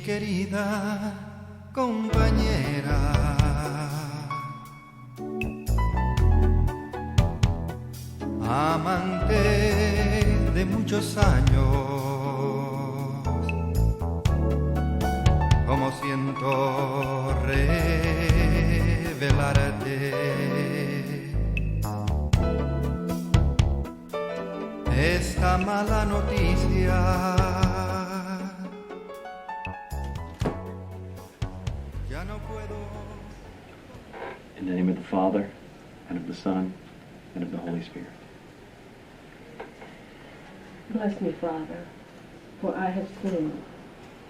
querida compañera. Amante de muchos años, como siento revelarte esta mala noticia. Ya no puedo. In the name of the Father, and of the Son, and of the Holy Spirit. Bless me, Father, for I have sinned.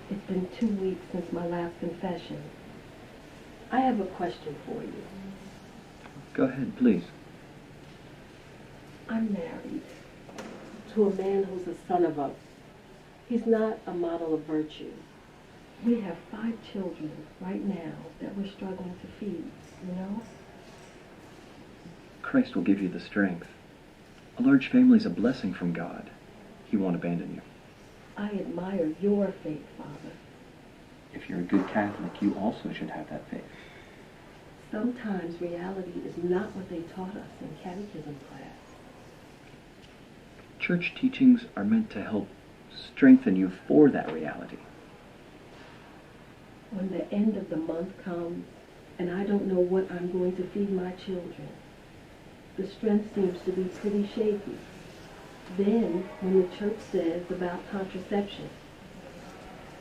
It's been 2 weeks since my last confession. I have a question for you. Go ahead, please. I'm married to a man who's a son of a... He's not a model of virtue. We have 5 children right now that we're struggling to feed, you know? Christ will give you the strength. A large family is a blessing from God. He won't abandon you. I admire your faith, Father. If you're a good Catholic, you also should have that faith. Sometimes reality is not what they taught us in catechism class. Church teachings are meant to help strengthen you for that reality. When the end of the month comes and I don't know what I'm going to feed my children, the strength seems to be pretty shaky. Then, when the church says about contraception,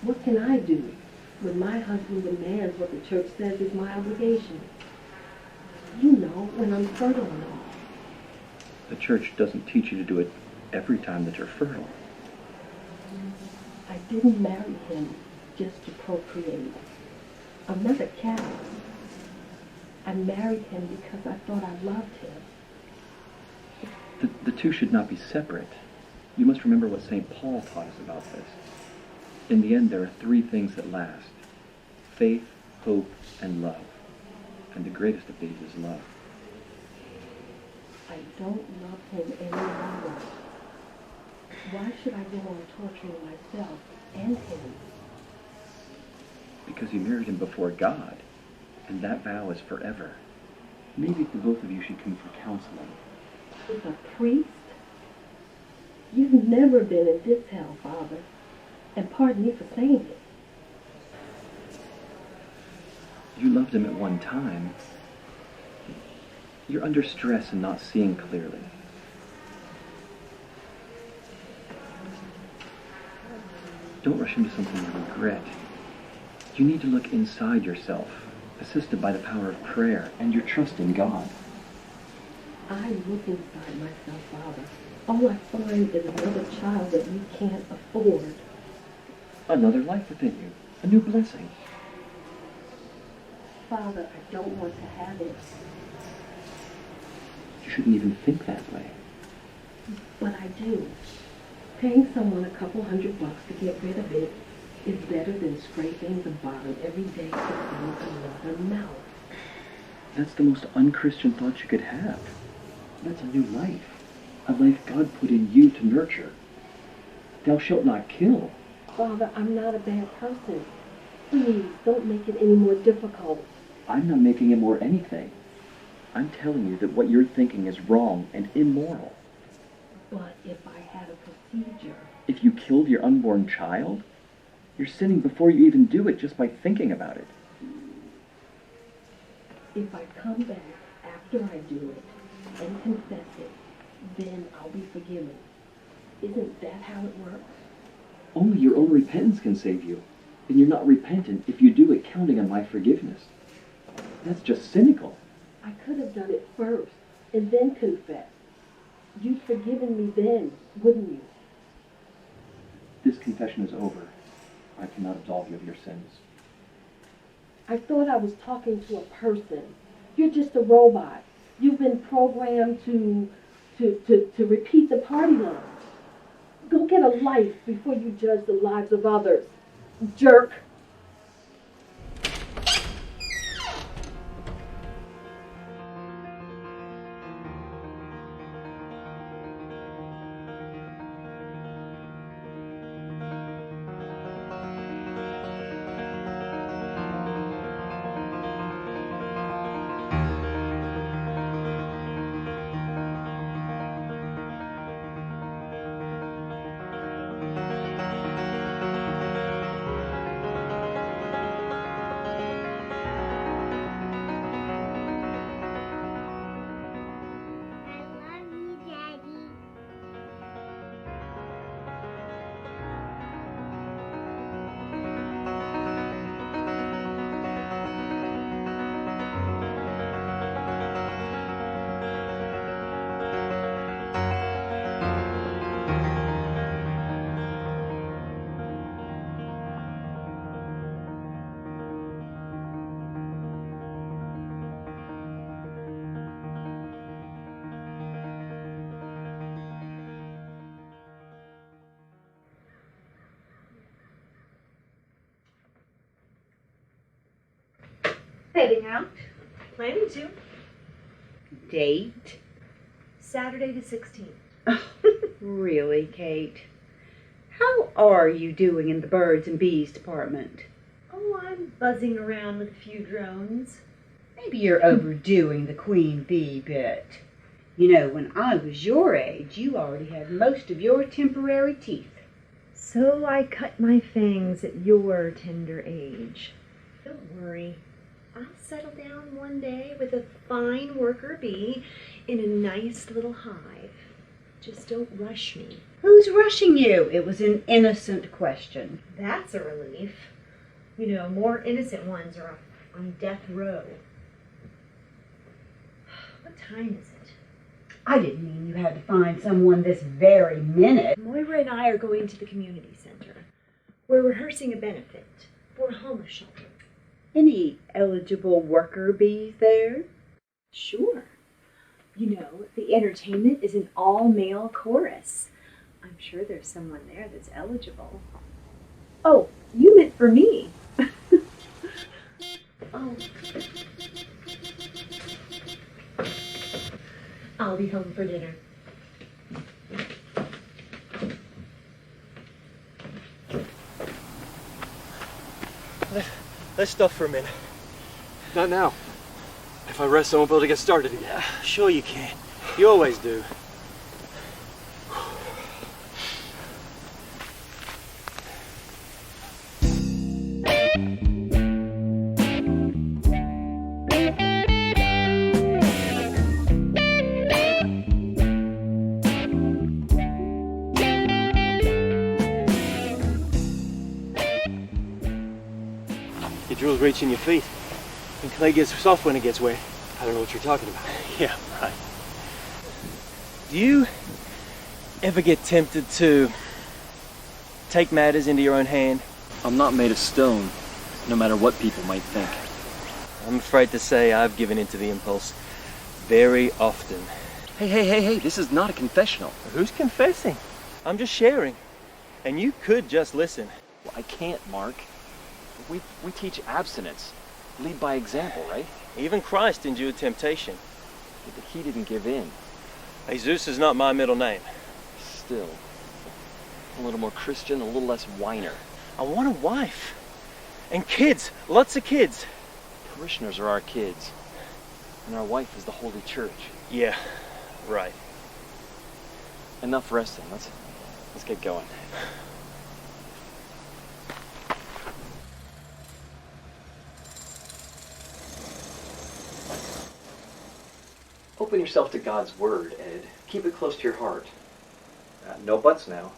what can I do when my husband demands what the church says is my obligation? You know, when I'm fertile and all. The church doesn't teach you to do it every time that you're fertile. I didn't marry him just to procreate. I'm not a Catholic. I married him because I thought I loved him. The two should not be separate. You must remember what St. Paul taught us about this. In the end, there are 3 things that last: faith, hope, and love. And the greatest of these is love. I don't love him any longer. Why should I go on torturing myself and him? Because you married him before God, and that vow is forever. Maybe the both of you should come for counseling. With a priest? You've never been in this hell, Father. And pardon me for saying it. You loved him at one time. You're under stress and not seeing clearly. Don't rush into something you regret. You need to look inside yourself, assisted by the power of prayer and your trust in God. I look inside myself, Father. All I find is another child that you can't afford. Another life within you, a new blessing. Father, I don't want to have it. You shouldn't even think that way. But I do. Paying someone a couple $100 to get rid of it is better than scraping the bottom every day to fill another mouth. That's the most unchristian thought you could have. That's a new life. A life God put in you to nurture. Thou shalt not kill. Father, I'm not a bad person. Please, don't make it any more difficult. I'm not making it more anything. I'm telling you that what you're thinking is wrong and immoral. But if I had a procedure... If you killed your unborn child, you're sinning before you even do it just by thinking about it. If I come back after I do it and confess it, then I'll be forgiven. Isn't that how it works? Only your own repentance can save you. And you're not repentant if you do it counting on my forgiveness. That's just cynical. I could have done it first and then confessed. You'd forgiven me then, wouldn't you? This confession is over. I cannot absolve you of your sins. I thought I was talking to a person. You're just a robot. You've been programmed to repeat the party line. Go get a life before you judge the lives of others. Jerk. heading out. Planning to. Date? Saturday the 16th. Really, Kate? How are you doing in the birds and bees department? Oh, I'm buzzing around with a few drones. Maybe you're overdoing the queen bee bit. You know, when I was your age, you already had most of your temporary teeth. So I cut my fangs at your tender age. Don't worry. I'll settle down one day with a fine worker bee in a nice little hive. Just don't rush me. Who's rushing you? It was an innocent question. That's a relief. You know, more innocent ones are on death row. What time is it? I didn't mean you had to find someone this very minute. Moira and I are going to the community center. We're rehearsing a benefit for a homeless shelter. Any eligible worker bees there? Sure. You know, the entertainment is an all-male chorus. I'm sure there's someone there that's eligible. Oh, you meant for me. Oh. I'll be home for dinner. Let's stop for a minute. Not now. If I rest, I won't be able to get started again. Yeah, sure you can. You always do. Your drool's reaching your feet. And clay gets soft when it gets wet. I don't know what you're talking about. Yeah, right. Do you ever get tempted to take matters into your own hand? I'm not made of stone, no matter what people might think. I'm afraid to say I've given in to the impulse very often. Hey, this is not a confessional. Who's confessing? I'm just sharing. And you could just listen. Well, I can't, Mark. We teach abstinence. Lead by example, right? Even Christ endured temptation. Yeah, but he didn't give in. Jesus is not my middle name. Still, a little more Christian, a little less whiner. I want a wife. And kids. Lots of kids. Parishioners are our kids. And our wife is the Holy Church. Yeah, right. Enough resting. Let's get going. Open yourself to God's Word, Ed. Keep it close to your heart. No buts now.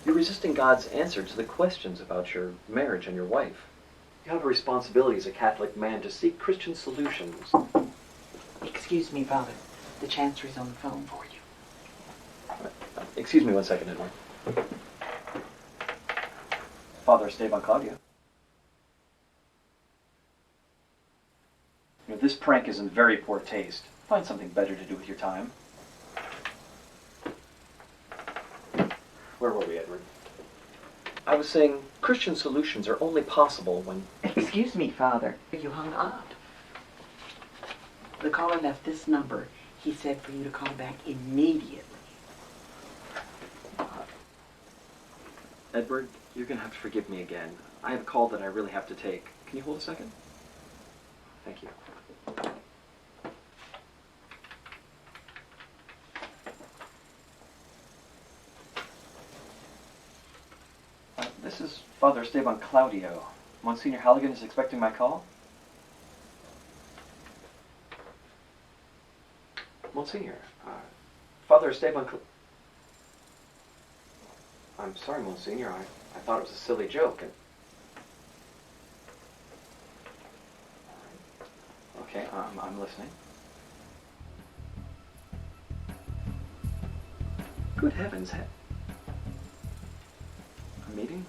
You're resisting God's answer to the questions about your marriage and your wife. You have a responsibility as a Catholic man to seek Christian solutions. Excuse me, Father. The Chancery's on the phone for you. Excuse me one second, Edward. Father Esteban Claudio. You know, this prank is in very poor taste. Find something better to do with your time. Where were we, Edward? I was saying Christian solutions are only possible when... Excuse me, Father. You hung up. The caller left this number. He said for you to call back immediately. Edward, you're going to have to forgive me again. I have a call that I really have to take. Can you hold a second? Thank you. This is Father Esteban Claudio. Monsignor Halligan is expecting my call. Monsignor, Father Esteban I'm sorry, Monsignor. I thought it was a silly joke. Okay, I'm listening. Good heavens, a meeting?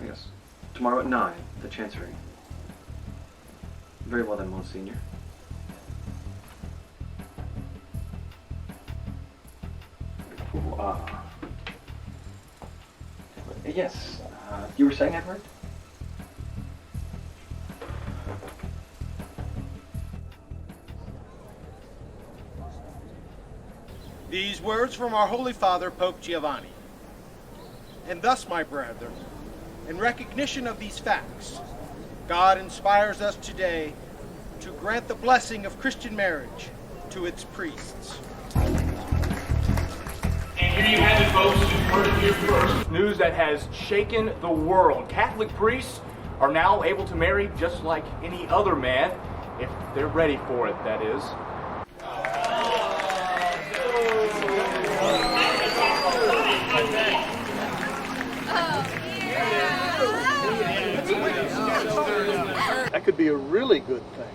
Yes, tomorrow at 9, the Chancery. Very well then, Monsignor. Yes, you were saying, Edward? These words from our Holy Father, Pope Giovanni. And thus, my brethren, in recognition of these facts, God inspires us today to grant the blessing of Christian marriage to its priests. And here you have it, folks. You heard it here first. News that has shaken the world. Catholic priests are now able to marry just like any other man, if they're ready for it, that is. That could be a really good thing.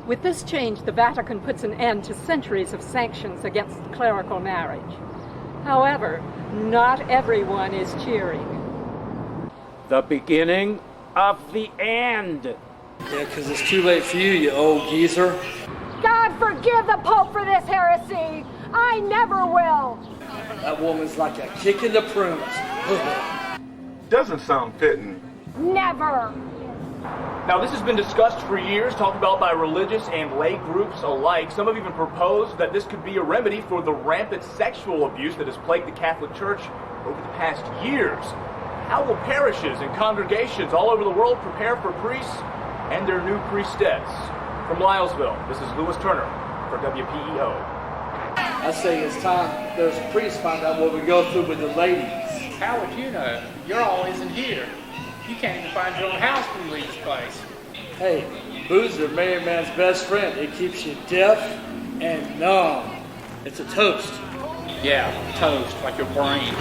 With this change, the Vatican puts an end to centuries of sanctions against clerical marriage. However, not everyone is cheering. The beginning of the end. Yeah, because it's too late for you, you old geezer. God forgive the Pope for this heresy! I never will! That woman's like a kick in the prunes. Doesn't sound fitting. Never! Now, this has been discussed for years, talked about by religious and lay groups alike. Some have even proposed that this could be a remedy for the rampant sexual abuse that has plagued the Catholic Church over the past years. How will parishes and congregations all over the world prepare for priests and their new priestess? From Lylesville, this is Lewis Turner for WPEO. I say it's time those priests find out what we go through with the ladies. How would you know? You're always in here. You can't even find your own house when you leave this place. Hey, booze is a married man's best friend. It keeps you deaf and numb. It's a toast. Yeah, toast, like your brain.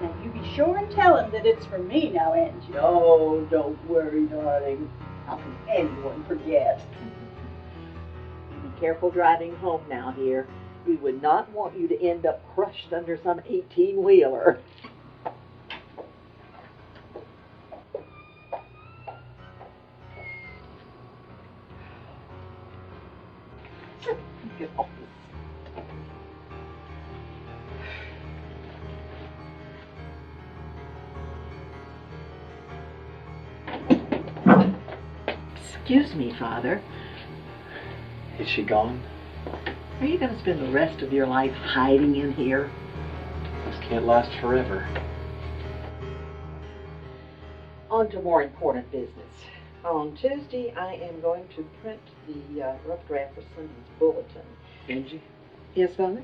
Now you be sure and tell him that it's for me now, Angie. Oh, don't worry, darling. How can anyone forget? Be careful driving home now, dear. We would not want you to end up crushed under some 18-wheeler. Get off. Excuse me, Father. Is she gone? Are you going to spend the rest of your life hiding in here? This can't last forever. On to more important business. On Tuesday, I am going to print the rough draft for Sunday's bulletin. Angie? Yes, Father?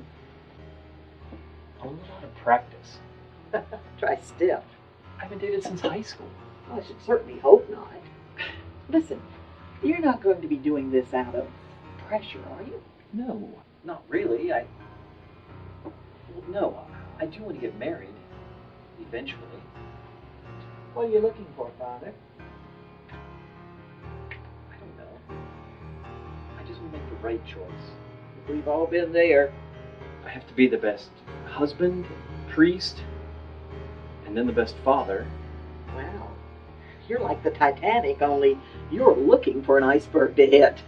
I want a lot of practice. Try stiff. I haven't dated since high school. Well, I should certainly hope not. Listen, you're not going to be doing this out of pressure, are you? No, not really. No, I do want to get married. Eventually. What are you looking for, Father? I don't know. I just want to make the right choice. We've all been there. I have to be the best husband, priest, and then the best father. Wow. You're like the Titanic, only you're looking for an iceberg to hit.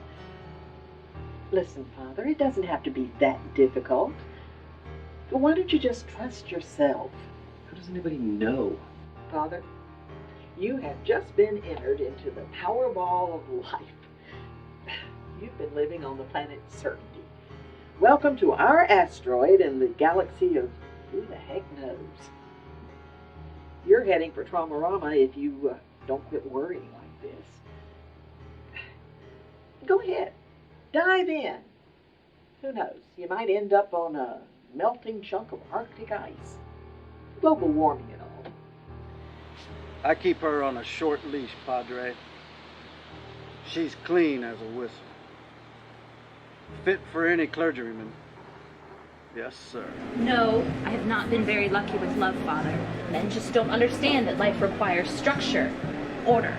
Listen, Father, it doesn't have to be that difficult. But why don't you just trust yourself? How does anybody know? Father, you have just been entered into the Powerball of life. You've been living on the planet Certainty. Welcome to our asteroid in the galaxy of who the heck knows. You're heading for Traumarama if you don't quit worrying like this. Go ahead. Dive in. Who knows? You might end up on a melting chunk of Arctic ice. Global warming and all. I keep her on a short leash, Padre. She's clean as a whistle. Fit for any clergyman. Yes, sir. No, I have not been very lucky with love, Father. Men just don't understand that life requires structure, order.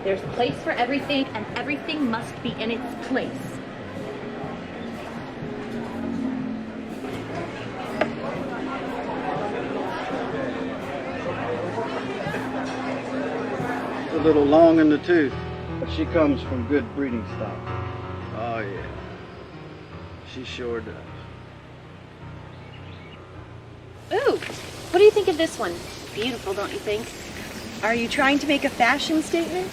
There's a place for everything, and everything must be in its place. A little long in the tooth, but she comes from good breeding stock. Oh, yeah. She sure does. Ooh, What do you think of this one? Beautiful, don't you think? Are you trying to make a fashion statement?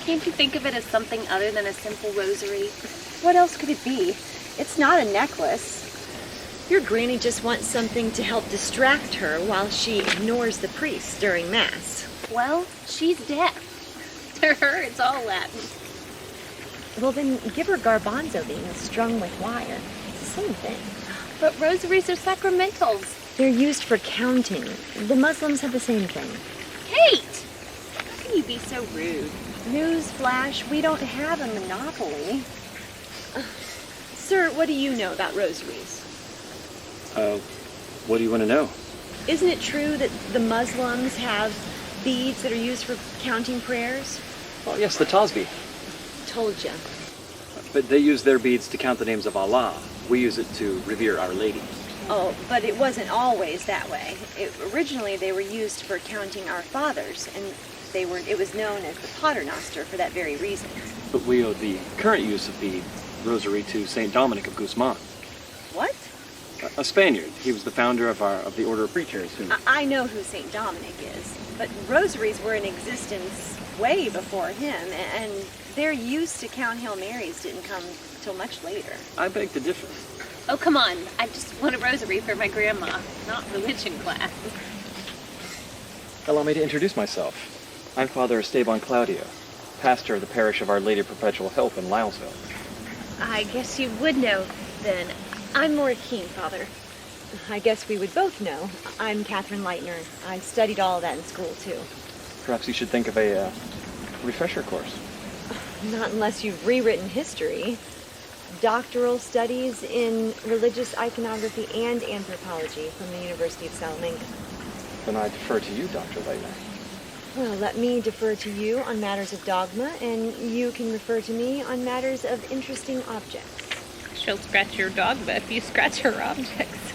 Can't you think of it as something other than a simple rosary? What else could it be? It's not a necklace. Your granny just wants something to help distract her while she ignores the priest during Mass. Well, she's deaf. To her, it's all Latin. Well, then give her garbanzo beans strung with wire. It's the same thing. But rosaries are sacramentals. They're used for counting. The Muslims have the same thing. Kate! How can you be so rude? Newsflash, we don't have a monopoly. Sir, what do you know about rosaries? What do you want to know? Isn't it true that the Muslims have beads that are used for counting prayers? Well, yes, the Tasbih. Told ya. But they use their beads to count the names of Allah. We use it to revere Our Lady. Oh, but it wasn't always that way. Originally, they were used for counting our fathers, and it was known as the Paternoster for that very reason. But we owe the current use of the rosary to Saint Dominic of Guzman. What? A Spaniard. He was the founder of the Order of Preachers. I know who Saint Dominic is, but rosaries were in existence way before him, and their use to count Hail Marys didn't come till much later. I beg to differ. Oh, come on. I just want a rosary for my grandma, not religion class. Allow me to introduce myself. I'm Father Esteban Claudio, pastor of the parish of Our Lady of Perpetual Help in Lylesville. I guess you would know, then. I'm Laura Keene, Father. I guess we would both know. I'm Catherine Leitner. I studied all of that in school, too. Perhaps you should think of a refresher course. Not unless you've rewritten history. Doctoral studies in religious iconography and anthropology from the University of Salamanca. Then I defer to you, Dr. Leitner. Well, let me defer to you on matters of dogma, and you can refer to me on matters of interesting objects. She'll scratch your dogma if you scratch her objects.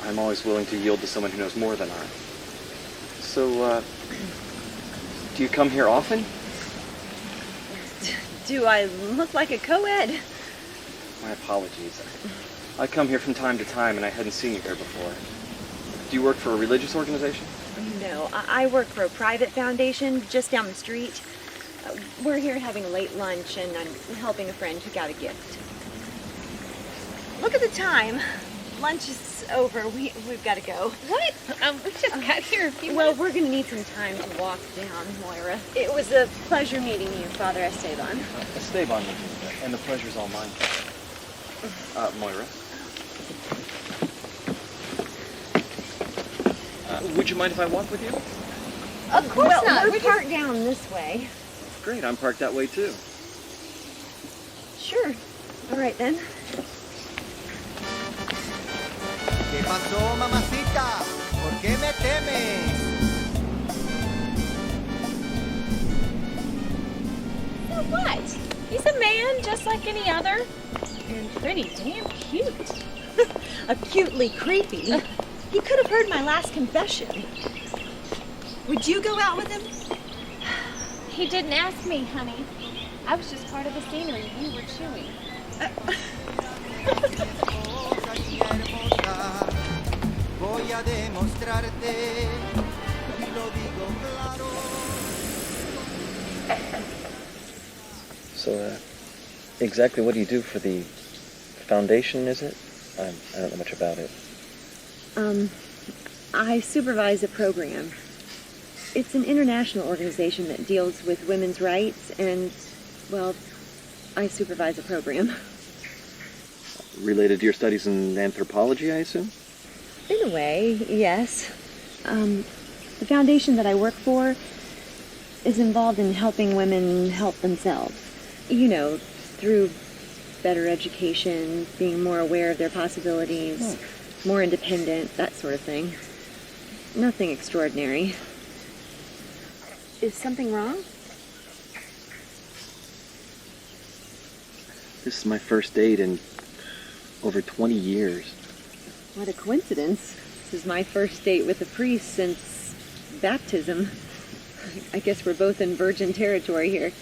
I'm always willing to yield to someone who knows more than I. So, do you come here often? Do I look like a co-ed? My apologies. I come here from time to time, and I hadn't seen you here before. Do you work for a religious organization? No, I work for a private foundation just down the street. We're here having a late lunch, and I'm helping a friend who got a gift. Look at the time. Lunch is over. We've got to go. What? We just got here a few Well, we're going to need some time to walk down, Moira. It was a pleasure meeting you, Father Esteban. Esteban, and the pleasure's all mine. Moira. Would you mind if I walk with you? Of course not. We're parked down this way. Great, I'm parked that way too. Sure. All right then. ¿Qué pasó, mamacita? ¿Por qué me temes? So what? He's a man just like any other. And pretty damn cute. Acutely creepy. He could have heard my last confession. Would you go out with him? He didn't ask me, honey. I was just part of the scenery you were chewing. Voy a demostrarte, lo digo claro. So, exactly what do you do for the foundation, is it? I don't know much about it. I supervise a program. It's an international organization that deals with women's rights, and, well, I supervise a program. Related to your studies in anthropology, I assume? In a way, yes. The foundation that I work for is involved in helping women help themselves. You know, through better education, being more aware of their possibilities, more independent, that sort of thing. Nothing extraordinary. Is something wrong? This is my first date in over 20 years. What a coincidence. This is my first date with a priest since baptism. I guess we're both in virgin territory here.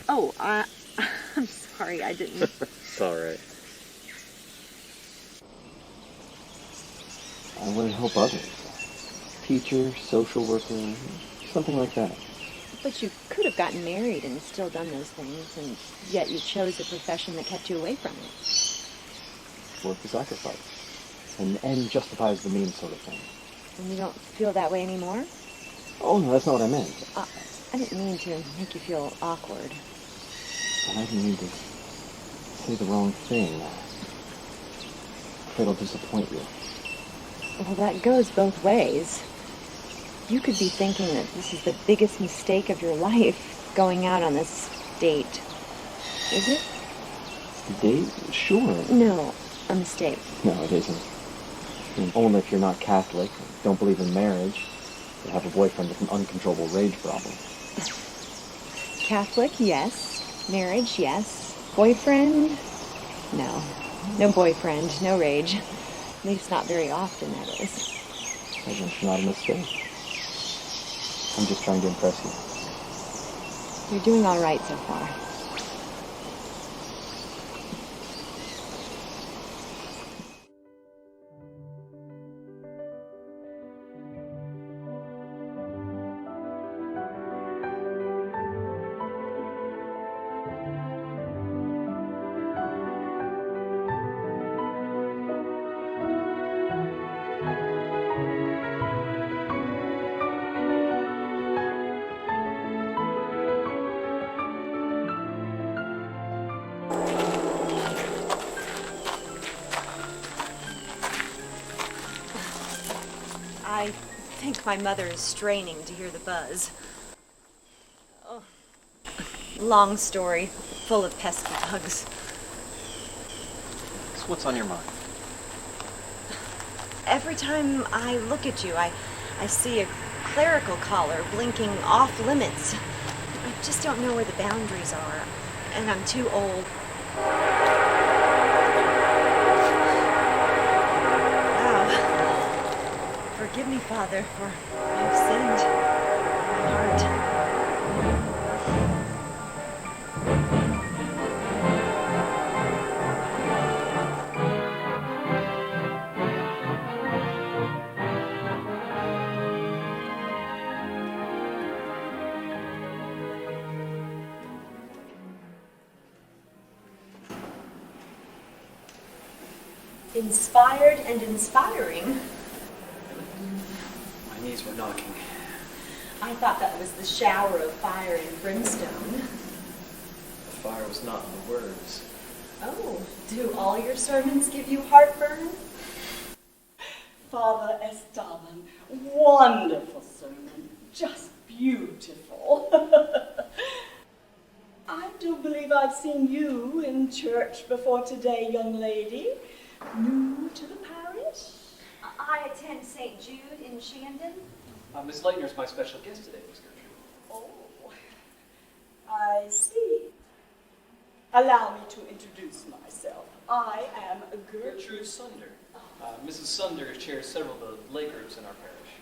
Oh, I'm sorry, I didn't. It's all right. I want to help others. Teacher, social worker, something like that. But you could have gotten married and still done those things, and yet you chose a profession that kept you away from it. It's worth the sacrifice. An end justifies the means sort of thing. And you don't feel that way anymore? Oh, no, that's not what I meant. I didn't mean to make you feel awkward. And I didn't mean to say the wrong thing. I'm afraid I'll disappoint you. Well, that goes both ways. You could be thinking that this is the biggest mistake of your life, going out on this date. Is it? Date? Sure. No, a mistake. No, it isn't. I mean, only if you're not Catholic, don't believe in marriage, you have a boyfriend with an uncontrollable rage problem. Catholic, yes. Marriage, yes. Boyfriend? No. No boyfriend, no rage. At least not very often, that is. Then it's not a mistake. I'm just trying to impress you. You're doing all right so far. I think my mother is straining to hear the buzz. Oh. Long story, full of pesky bugs. So what's on your mind? Every time I look at you, I see a clerical collar blinking off limits. I just don't know where the boundaries are, and I'm too old. Forgive me, Father, for I've sinned. My heart. Inspired and inspiring. My knees were knocking. I thought that was the shower of fire and brimstone. The fire was not in the words. Oh, do all your sermons give you heartburn? Father Esteban, wonderful sermon, just beautiful. I do believe I've seen you in church before today, young lady. New to the parish? I attend St. Jude in Shandon. Miss Leitner's my special guest today, Miss Gertrude. Oh, I see. Allow me to introduce myself. I am Gertrude Sunder. Mrs. Sunder chairs several of the lay groups in our parish.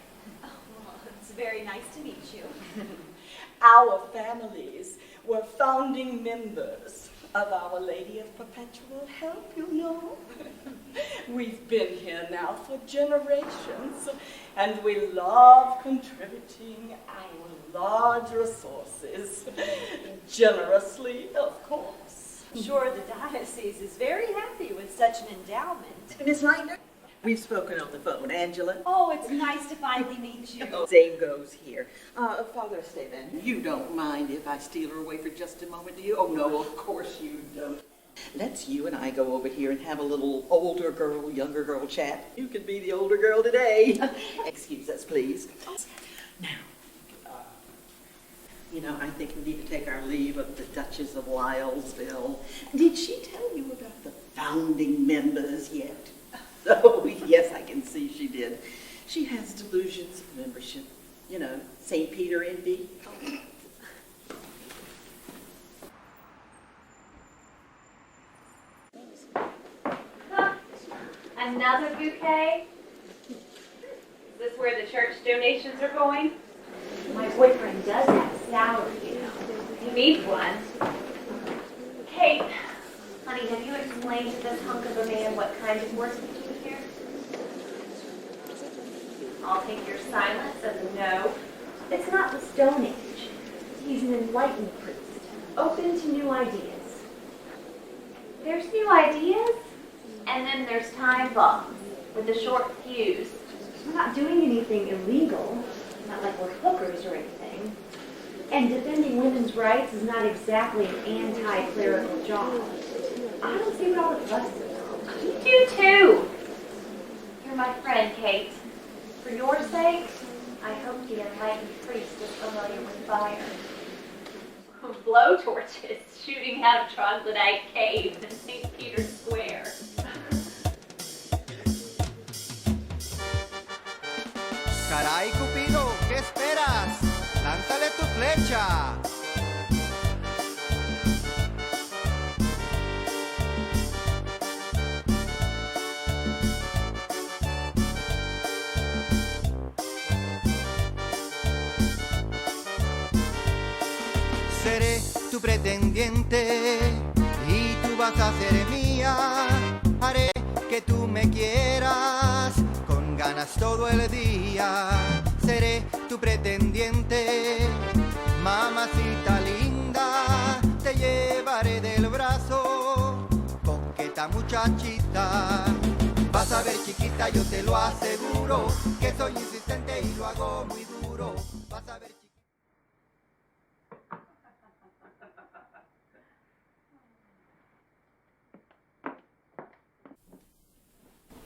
Oh, well, it's very nice to meet you. Our families were founding members of Our Lady of Perpetual Help, you know. We've been here now for generations, and we love contributing our large resources, generously, of course. I'm sure the diocese is very happy with such an endowment. Miss Leitner, we've spoken on the phone. Angela? Oh, it's nice to finally meet you. Same goes here. Father Esteban, you don't mind if I steal her away for just a moment, do you? Oh, no, of course you don't. Let's you and I go over here and have a little older girl, younger girl chat. You could be the older girl today. Excuse us, please. Now, you know, I think we need to take our leave of the Duchess of Lylesville. Did she tell you about the founding members yet? Oh, yes, I can see she did. She has delusions of membership. You know, St. Peter envy. Another bouquet? Is this where the church donations are going? My boyfriend does have a salary, you know. He needs one. Kate, honey, have you explained to this hunk of a man what kind of work we do here? I'll take your silence as a no. It's not the Stone Age. He's an enlightened priest, open to new ideas. There's new ideas, and then there's time bombs with a short fuse. We're not doing anything illegal, not like we're hookers or anything. And defending women's rights is not exactly an anti-clerical job. I don't see what all the fuss is about. You do too. You're my friend, Kate. For your sake, I hope the enlightened priest is familiar with fire. Blow torches shooting out of Troglodyte Cave in St. Peter's Square. Caray, Cupido, ¿qué esperas? Lánzale tu flecha. Seré tu pretendiente y tú vas a ser mía. Haré que tú me quieras con ganas todo el día. Seré tu pretendiente, mamacita linda. Te llevaré del brazo, coqueta muchachita. Vas a ver, chiquita, yo te lo aseguro, que soy insistente y lo hago muy duro. Vas a ver, chiquita.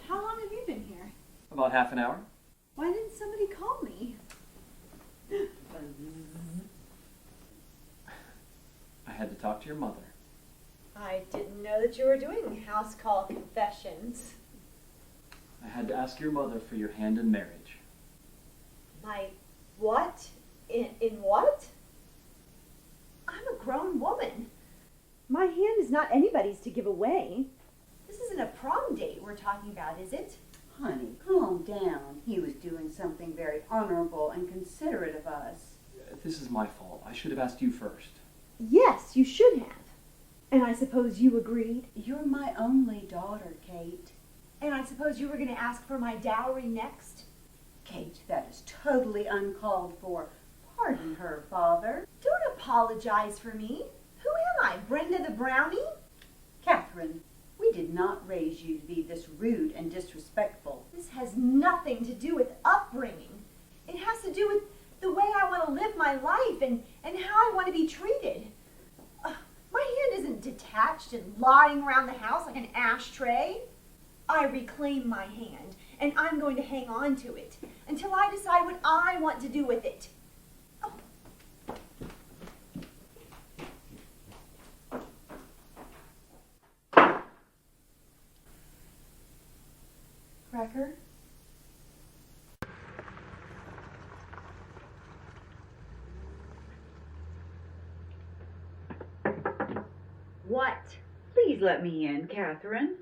How long have you been here? About half an hour. Why didn't somebody call me? I had to talk to your mother. I didn't know that you were doing house call confessions. I had to ask your mother for your hand in marriage. My what? In what? I'm a grown woman. My hand is not anybody's to give away. This isn't a prom date we're talking about, is it? Honey, calm down. He was doing something very honorable and considerate of us. This is my fault. I should have asked you first. Yes, you should have. And I suppose you agreed? You're my only daughter, Kate. And I suppose you were going to ask for my dowry next? Kate, that is totally uncalled for. Pardon her, Father. Don't apologize for me. Who am I, Brenda the Brownie? Catherine, we did not raise you to be this rude and disrespectful. This has nothing to do with upbringing. It has to do with the way I want to live my life and how I want to be treated. My hand isn't detached and lying around the house like an ashtray. I reclaim my hand, and I'm going to hang on to it until I decide what I want to do with it. Oh. Cracker? What? Please let me in, Catherine.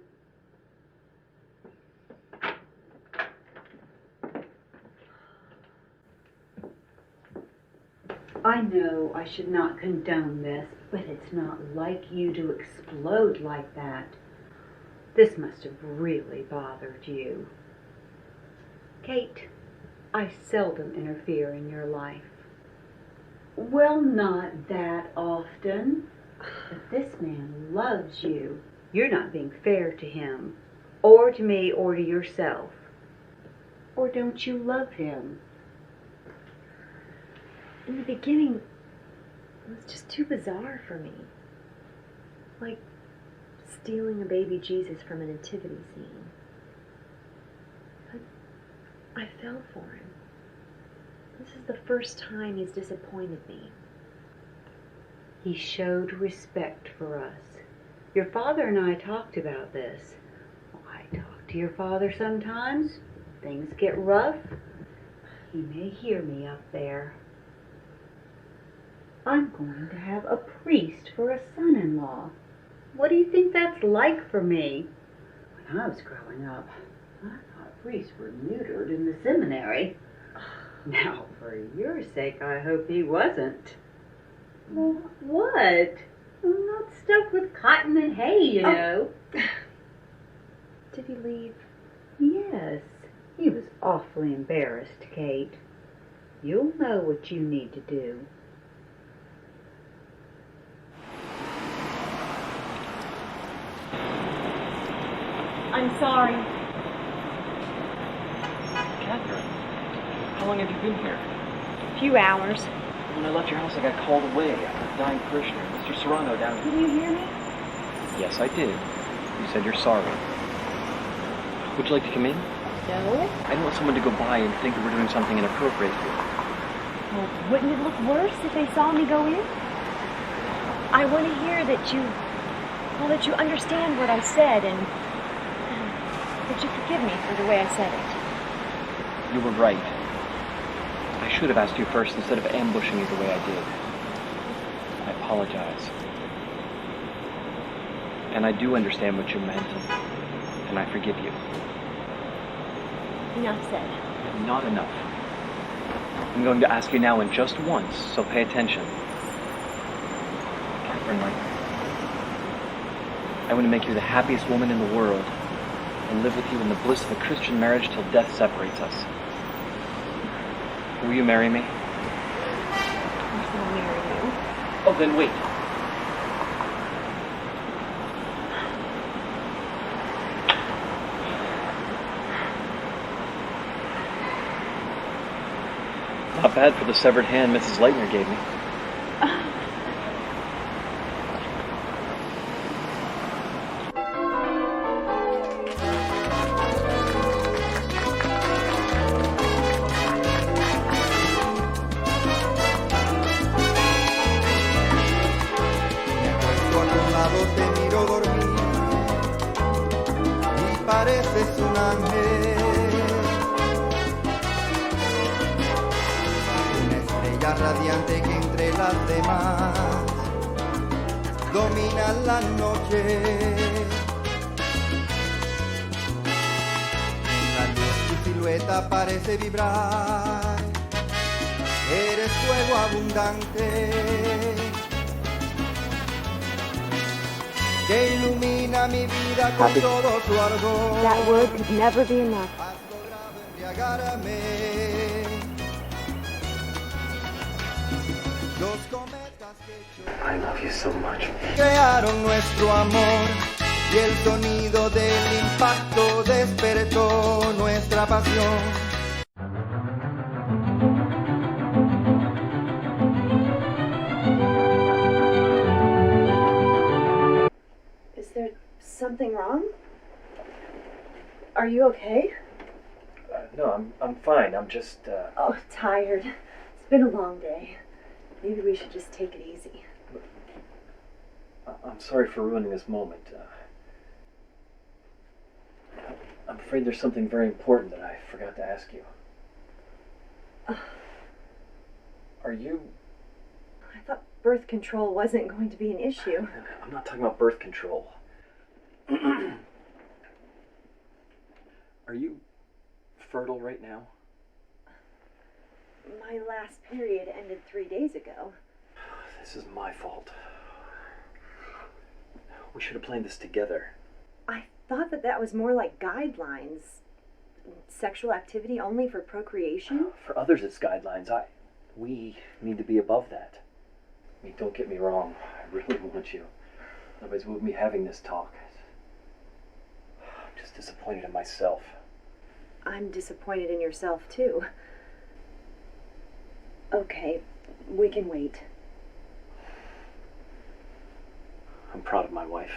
I know I should not condone this, but it's not like you to explode like that. This must have really bothered you. Kate, I seldom interfere in your life. Well, not that often. But this man loves you. You're not being fair to him, or to me, or to yourself. Or don't you love him? In the beginning, it was just too bizarre for me. Like stealing a baby Jesus from a nativity scene. But I fell for him. This is the first time he's disappointed me. He showed respect for us. Your father and I talked about this. I talk to your father sometimes. Things get rough. He may hear me up there. I'm going to have a priest for a son-in-law. What do you think that's like for me? When I was growing up, I thought priests were neutered in the seminary. Now, for your sake, I hope he wasn't. Well, what? I'm not stuck with cotton and hay, you know. Did he leave? Yes. He was awfully embarrassed, Kate. You'll know what you need to do. I'm sorry. Catherine, how long have you been here? A few hours. When I left your house, I got called away. A dying parishioner, Mr. Serrano, down here. Did you hear me? Yes, I did. You said you're sorry. Would you like to come in? No. I don't want someone to go by and think that we're doing something inappropriate here. Well, wouldn't it look worse if they saw me go in? I want to hear that you understand what I said and that you forgive me for the way I said it. You were right. I should have asked you first instead of ambushing you the way I did. I apologize. And I do understand what you meant, and I forgive you. Enough said. Not enough. I'm going to ask you now and just once, so pay attention. Catherine, I want to make you the happiest woman in the world and live with you in the bliss of a Christian marriage till death separates us. Will you marry me? Of course I'll marry you. Oh, then wait. Not bad for the severed hand Mrs. Leitner gave me. Te miro dormir y pareces un ángel, una estrella radiante que entre las demás domina la noche. En la luz tu silueta parece vibrar, eres fuego abundante que ilumina mi vida con todo su ardor. That word could never be enough. Has logrado embriagarme. Los cometas que I love you so much. crearon nuestro amor y el sonido del impacto despertó nuestra pasión. Something wrong? Are you okay? No, I'm fine. I'm just, Oh, tired. It's been a long day. Maybe we should just take it easy. I'm sorry for ruining this moment. I'm afraid there's something very important that I forgot to ask you. Are you... I thought birth control wasn't going to be an issue. I'm not talking about birth control. Are you fertile right now? My last period ended 3 days ago. This is my fault. We should have planned this together. I thought that was more like guidelines. Sexual activity only for procreation? For others it's guidelines. We need to be above that. I mean, don't get me wrong. I really want you. Otherwise we wouldn't be having this talk. I'm just disappointed in myself. I'm disappointed in yourself, too. Okay, we can wait. I'm proud of my wife.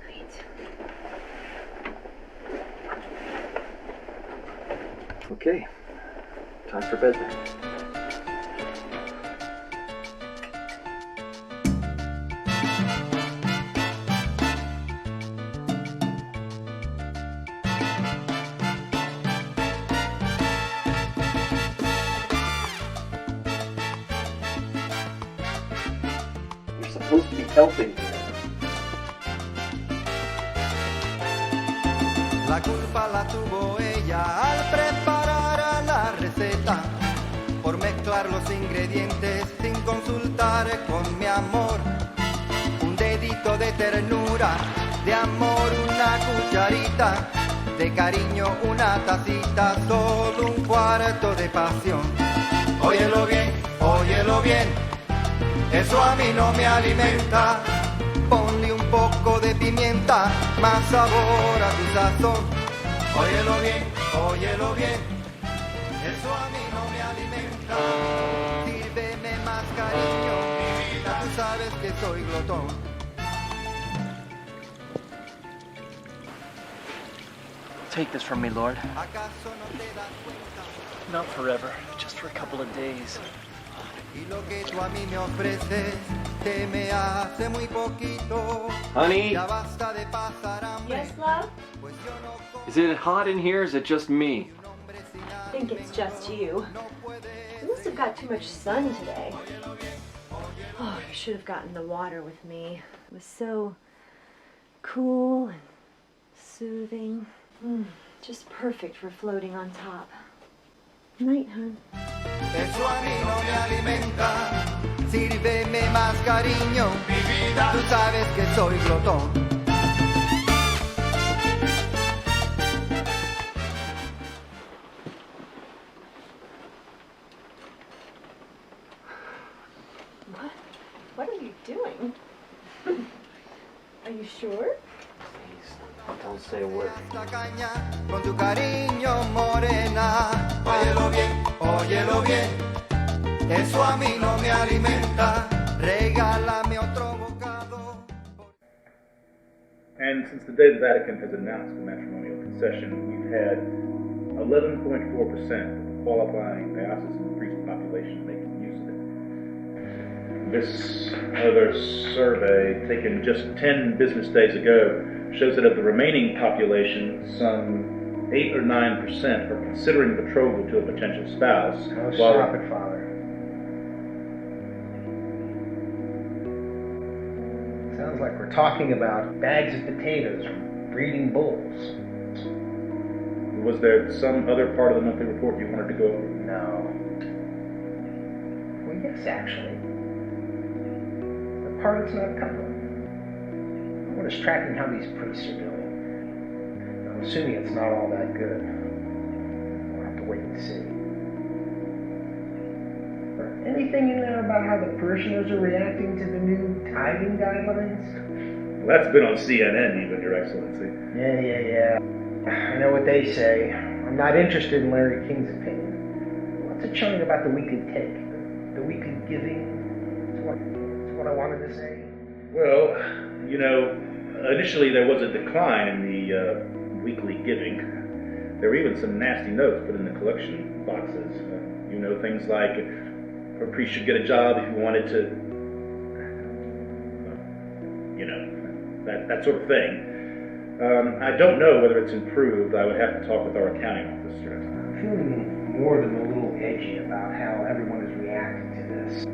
Night. Okay, time for bed then. Supposed to be helping here. La culpa la tuvo ella al preparar la receta, por mezclar los ingredientes sin consultar con mi amor. Un dedito poquito de ternura, de amor una cucharita, de cariño una tacita, solo un cuarto de pasión. Óyelo bien, eso a mí no me alimenta. Ponle un poco de pimienta, más sabor a tu sazón. Óyelo bien, eso a mí no me alimenta. Sírveme más cariño, tú sabes que soy glotón. Take this from me, Lord. Not forever, just for a couple of days. Y lo que tú a mí me ofreces, te me hace muy poquito. Honey? Ya basta de pasar hambre. Yes, love? Is it hot in here or is it just me? I think it's just you. You must have got too much sun today. Oh, you should have gotten the water with me. It was so cool and soothing. Just perfect for floating on top. Night, hon. Eso a mí no me alimenta. Sírveme más cariño. Mi vida. Tú sabes que soy glotón. What are you doing? Are you sure? Don't say a word. Con tu cariño morena. Óyelo bien. Eso a mí no me alimenta. Regálame otro bocado. And since the day the Vatican has announced the matrimonial concession, we've had 11.4% of the qualifying diocesan priest population making use of it. This other survey, taken just 10 business days ago, shows that of the remaining population, some 8 or 9% are considering betrothal to a potential spouse. Oh, stop it, Father. Sounds like we're talking about bags of potatoes or breeding bulls. Was there some other part of the monthly report you wanted to go over? No. Well, yes, actually. The part that's not covering. What is tracking how these priests are doing? I'm assuming it's not all that good. We'll have to wait and see. Anything in there about how the parishioners are reacting to the new tithing guidelines? Well, that's been on CNN even, Your Excellency. Yeah. I know what they say. I'm not interested in Larry King's opinion. What's it showing about the weekly take? The weekly giving? That's what I wanted to say. Well, you know, initially there was a decline in the weekly giving. There were even some nasty notes put in the collection boxes. You know, things like a priest should get a job if he wanted to, you know, that sort of thing. I don't know whether it's improved. I would have to talk with our accounting officer. I'm feeling more than a little edgy about how everyone is reacting to this.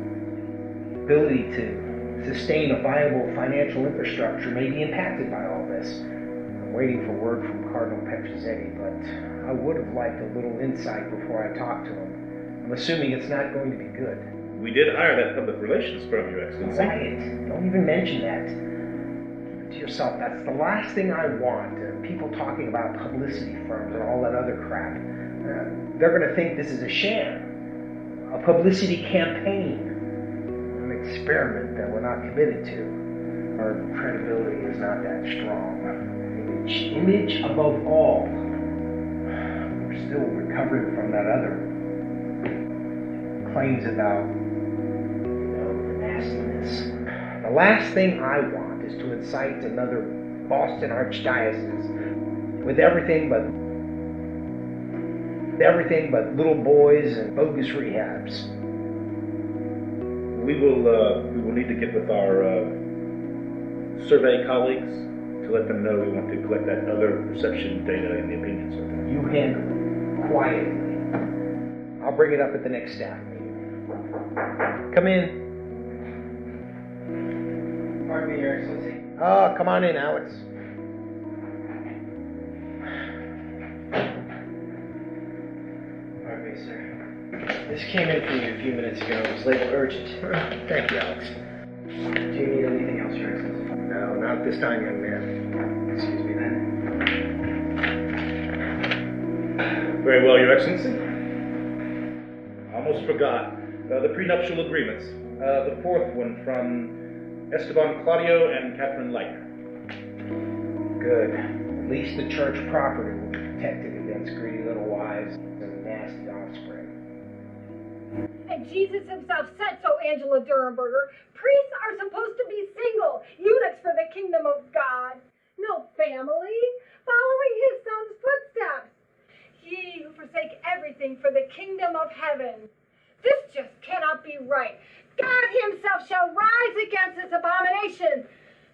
Ability to sustain a viable financial infrastructure may be impacted by all this. I'm waiting for word from Cardinal Petrozetti, but I would have liked a little insight before I talk to him. I'm assuming it's not going to be good. We did hire that public relations firm, Your Excellency. Quiet. Don't even mention that. Keep it to yourself. That's the last thing I want. People talking about publicity firms and all that other crap. They're going to think this is a sham. A publicity campaign. An experiment that we're not committed to. Our credibility is not that strong. Image above all. We're still recovering from that other claims about, the nastiness. The last thing I want is to incite another Boston Archdiocese with everything but little boys and bogus rehabs. We will need to get with our survey colleagues to let them know we want to collect that other perception data in the opinion survey. You handle it quietly. I'll bring it up at the next staff meeting. Come in. Pardon me, Your Excellency. Oh, come on in, Alex. Pardon me, sir. This came in for you a few minutes ago. It was labeled urgent. Thank you, Alex. Do you need anything else, Your Excellency? No, this time, young man. Excuse me then. Very well, Your Excellency. Almost forgot. The prenuptial agreements. The fourth one from Esteban Claudio and Catherine Leitner. Good. At least the church property will be protected against greedy little wives and nasty offspring. And Jesus himself said so, Angela Durenberger. Priests are supposed to be single, eunuchs for the kingdom of God. No family, following his son's footsteps. Ye who forsake everything for the kingdom of heaven. This just cannot be right. God himself shall rise against this abomination,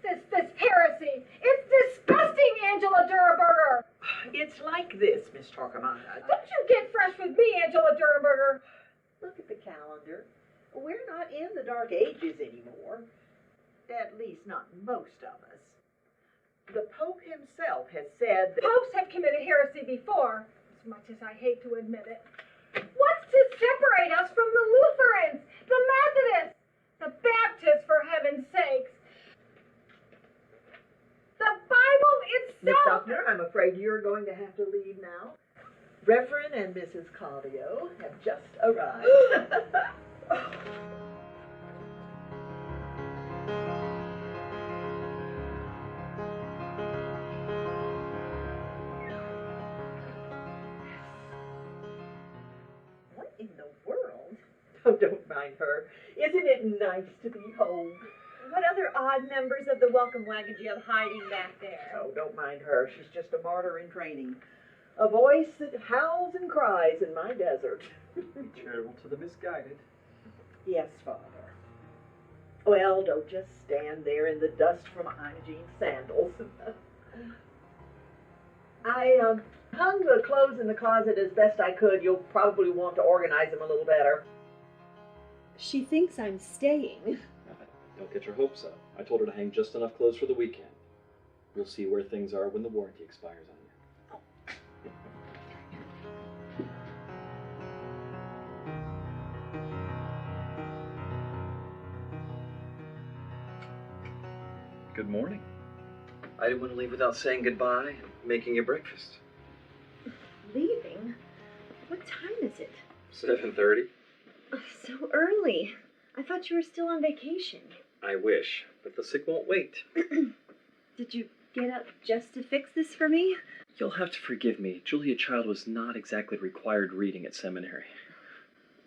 this heresy. It's disgusting, Angela Durenberger. It's like this, Miss Torquemada. Don't you get fresh with me, Angela Durenberger. Look at the calendar. We're not in the Dark Ages anymore. At least not most of us. The Pope himself has said that... Popes have committed heresy before, as much as I hate to admit it. What's to separate us from the Lutherans, the Methodists, the Baptists, for heaven's sakes? The Bible Miss itself... Sufner, I'm afraid you're going to have to leave now. Reverend and Mrs. Claudio have just arrived. What in the world? Oh, don't mind her. Isn't it nice to be home? What other odd members of the welcome wagon do you have hiding back there? Oh, don't mind her. She's just a martyr in training. A voice that howls and cries in my desert. Charitable to the misguided. Yes, Father. Well, don't just stand there in the dust from Imogene's sandals. I hung the clothes in the closet as best I could. You'll probably want to organize them a little better. She thinks I'm staying. Don't get your hopes up. I told her to hang just enough clothes for the weekend. We'll see where things are when the warranty expires on you. Good morning. I didn't want to leave without saying goodbye and making you breakfast. Leaving? What time is it? 7:30. Oh, so early. I thought you were still on vacation. I wish, but the sick won't wait. Did you get up just to fix this for me? You'll have to forgive me. Julia Child was not exactly required reading at seminary.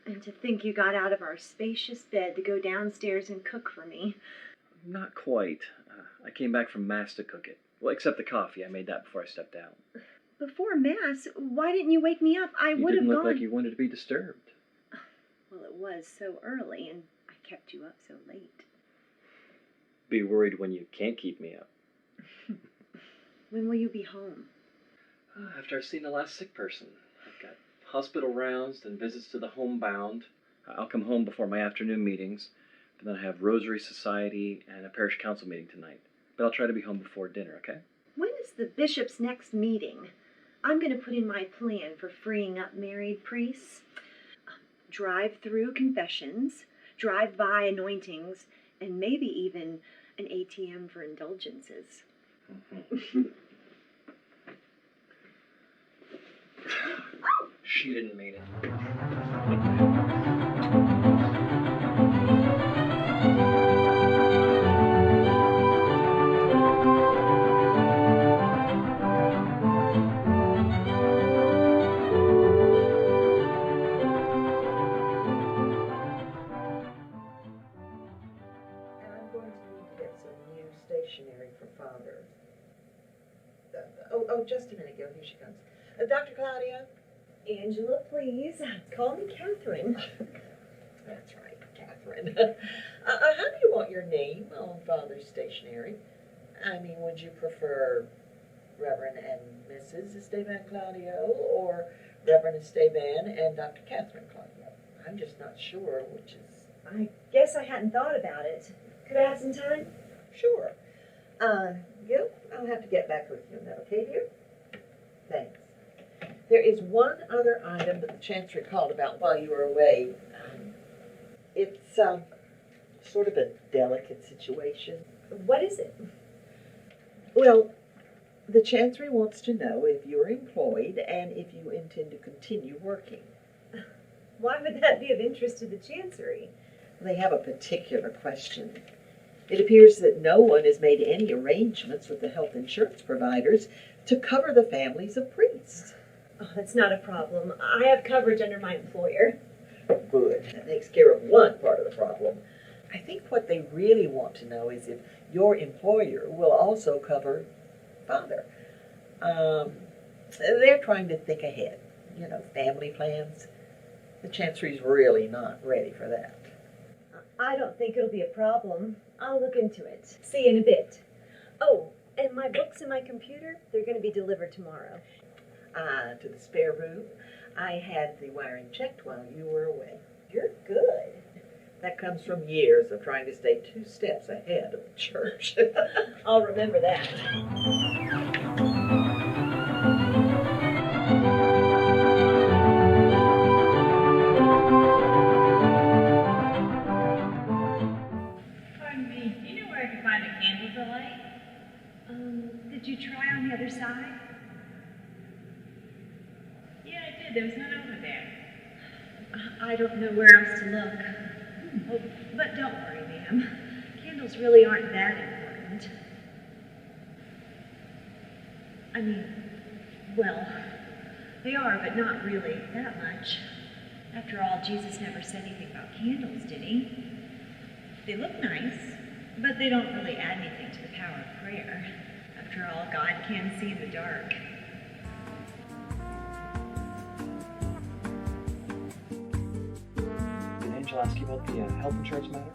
And to think you got out of our spacious bed to go downstairs and cook for me. Not quite. I came back from Mass to cook it. Well, except the coffee. I made that before I stepped out. Before Mass? Why didn't you wake me up? I would have gone. You didn't look like you wanted to be disturbed. Well, it was so early, and I kept you up so late. Be worried when you can't keep me up. When will you be home? After I've seen the last sick person. I've got hospital rounds and visits to the homebound. I'll come home before my afternoon meetings. But then I have Rosary Society and a parish council meeting tonight. But I'll try to be home before dinner, okay? When is the bishop's next meeting? I'm going to put in my plan for freeing up married priests. Drive-through confessions, drive-by anointings, and maybe even an ATM for indulgences. She didn't mean it. Stationery for Father. Oh, just a minute, Gil. Here she comes. Dr. Claudia? Angela, please. Call me Catherine. That's right, Catherine. How do you want your name on Father's stationery? I mean, would you prefer Reverend and Mrs. Esteban Claudio or Reverend Esteban and Dr. Catherine Claudio? I'm just not sure which is... I guess I hadn't thought about it. Could I have some time? Sure. Gil, I'll have to get back with you on that, okay, dear? Thanks. There is one other item that the Chancery called about while you were away. It's sort of a delicate situation. What is it? Well, the Chancery wants to know if you're employed and if you intend to continue working. Why would that be of interest to the Chancery? They have a particular question. It appears that no one has made any arrangements with the health insurance providers to cover the families of priests. Oh, that's not a problem. I have coverage under my employer. Good. That takes care of one part of the problem. I think what they really want to know is if your employer will also cover father. They're trying to think ahead. You know, family plans. The Chancery's really not ready for that. I don't think it'll be a problem. I'll look into it. See you in a bit. Oh, and my books and my computer, they're going to be delivered tomorrow. To the spare room. I had the wiring checked while you were away. You're good. That comes from years of trying to stay 2 steps ahead of the church. I'll remember that. Pardon me, do you know where I can find a candle to light? Did you try on the other side? Yeah, I did. There was none over there. I don't know where else to look. Oh, but don't worry, ma'am. Candles really aren't that important. I mean, well, they are, but not really that much. After all, Jesus never said anything about candles, did he? They look nice, but they don't really add anything to the power of prayer. After all, God can see in the dark. Did Angel ask you about the health insurance matter?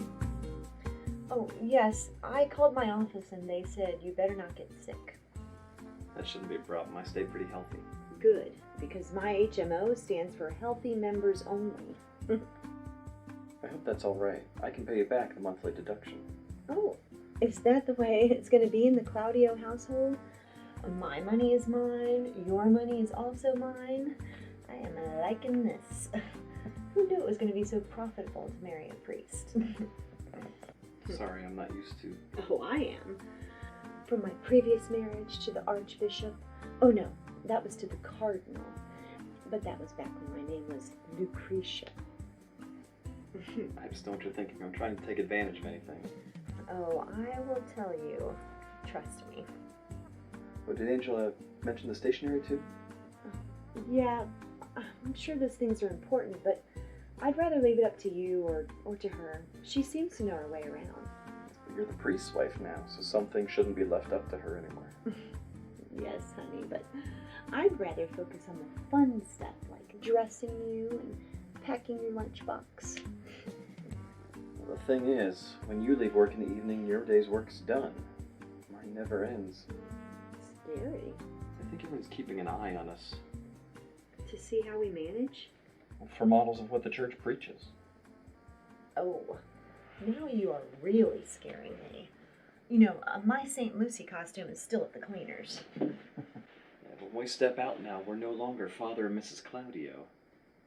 Oh, yes. I called my office and they said you better not get sick. That shouldn't be a problem. I stay pretty healthy. Good, because my HMO stands for Healthy Members Only. I hope that's all right. I can pay you back the monthly deduction. Oh, is that the way it's going to be in the Claudio household? My money is mine, your money is also mine. I am liking this. Who knew it was going to be so profitable to marry a priest? Sorry, I'm not used to... Oh, I am. From my previous marriage to the Archbishop. Oh no, that was to the Cardinal. But that was back when my name was Lucretia. I just know what you're thinking. I'm trying to take advantage of anything. Oh, I will tell you. Trust me. Oh, did Angela mention the stationery too? Yeah, I'm sure those things are important, but I'd rather leave it up to you or to her. She seems to know her way around. But you're the priest's wife now, so some things shouldn't be left up to her anymore. Yes, honey, but I'd rather focus on the fun stuff like dressing you and packing your lunchbox. Well, the thing is, when you leave work in the evening, your day's work's done. Mine never ends. Scary. I think everyone's keeping an eye on us. To see how we manage? For models of what the church preaches. Oh, now you are really scaring me. You know, my St. Lucy costume is still at the cleaners. When we step out now, we're no longer Father and Mrs. Claudio.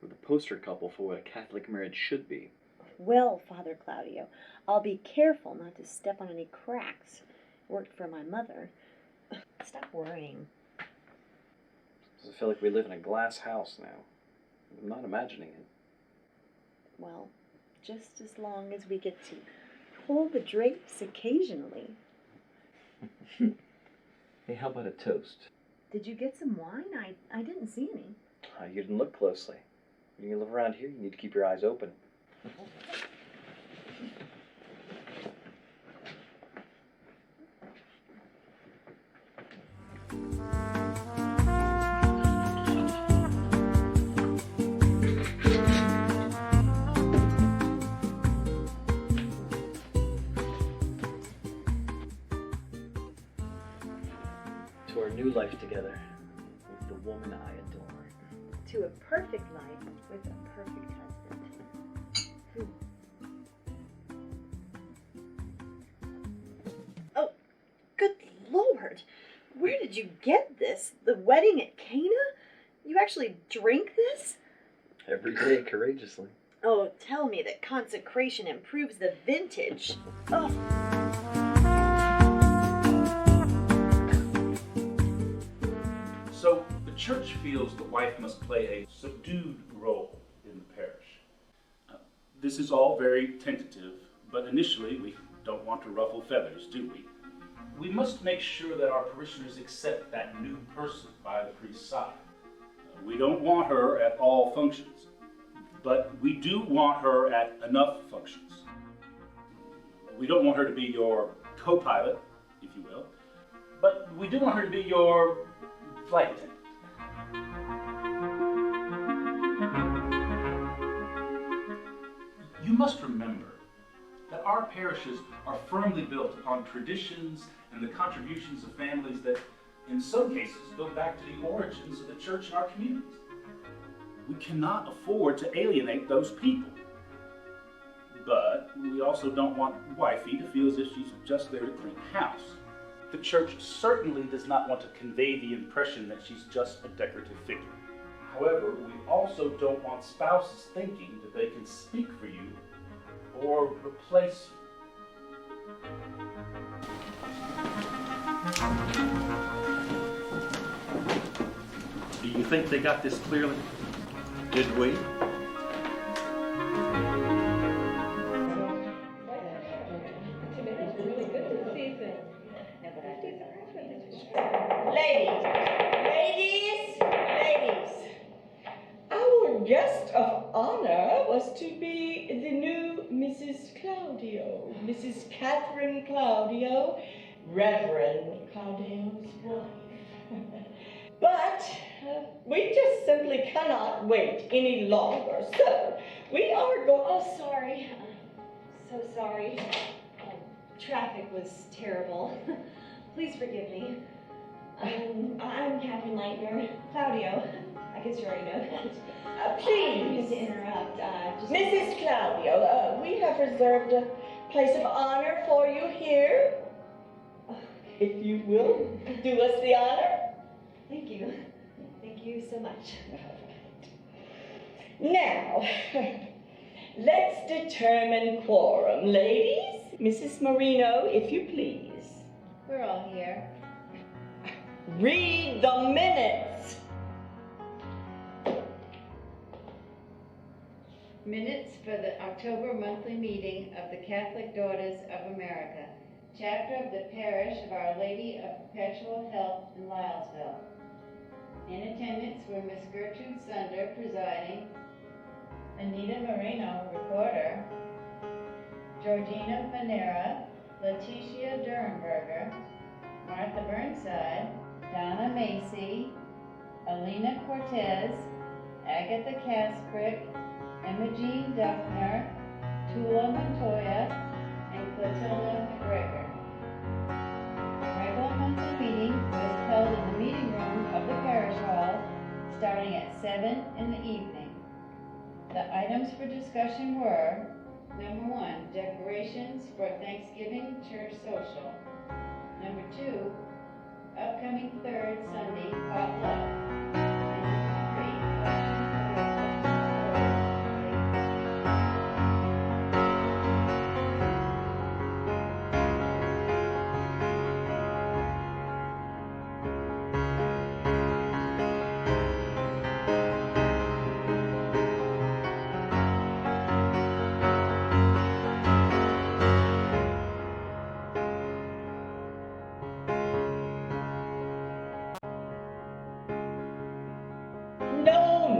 We're the poster couple for what a Catholic marriage should be. Well, Father Claudio, I'll be careful not to step on any cracks. Worked for my mother. Stop worrying. I feel like we live in a glass house now. I'm not imagining it. Well, just as long as we get to pull the drapes occasionally. Hey, how about a toast? Did you get some wine? I didn't see any. You didn't look closely. When you live around here, you need to keep your eyes open. To our new life together, with the woman I adore. To a perfect life with a perfect husband. Oh, good Lord! Where did you get this? The wedding at Cana? You actually drink this? Every day, courageously. Oh, tell me that consecration improves the vintage. Oh. church feels the wife must play a subdued role in the parish. This is all very tentative, but initially we don't want to ruffle feathers, do we? We must make sure that our parishioners accept that new person by the priest's side. We don't want her at all functions, but we do want her at enough functions. We don't want her to be your co-pilot, if you will, but we do want her to be your flight attendant. You must remember that our parishes are firmly built upon traditions and the contributions of families that, in some cases, go back to the origins of the church in our communities. We cannot afford to alienate those people. But we also don't want wifey to feel as if she's just there to clean house. The church certainly does not want to convey the impression that she's just a decorative figure. However, we also don't want spouses thinking that they can speak for you or replace you. Do you think they got this clearly? Did we? Ladies, our guest of honor was to be the new Mrs. Claudio, Mrs. Catherine Claudio, Reverend Claudio's wife. But we just simply cannot wait any longer, so we are going... Oh, sorry. So sorry. Traffic was terrible. Please forgive me. I'm Catherine Leitner. Claudio. I guess you already know that. Please. To interrupt. Mrs. Claudio, we have reserved a place of honor for you here. If you will do us the honor. Thank you. Thank you so much. Now, let's determine quorum. Ladies, Mrs. Marino, if you please. We're all here. Read the minutes. Minutes for the October monthly meeting of the Catholic Daughters of America, chapter of the parish of Our Lady of Perpetual Help in Lylesville. In attendance were Miss Gertrude Sunder presiding, Anita Moreno, recorder, Georgina Manera, Leticia Durenberger, Martha Burnside, Donna Macy, Alina Cortez, Agatha Kasprick, Imogene Duffner, Tula Montoya, and Clotilda McGregor. The regular monthly meeting was held in the meeting room of the parish hall starting at 7 in the evening. The items for discussion were: number 1, decorations for Thanksgiving church social. Number 2, upcoming third Sunday potluck. And number 3, questions for the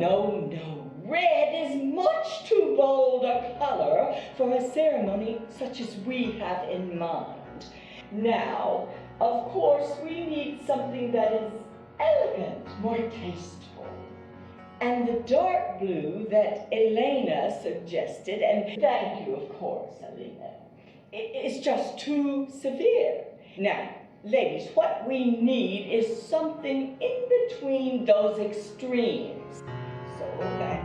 No. Red is much too bold a color for a ceremony such as we have in mind. Now, of course, we need something that is elegant, more tasteful. And the dark blue that Elena suggested, and thank you, of course, Elena, is just too severe. Now, ladies, what we need is something in between those extremes. So that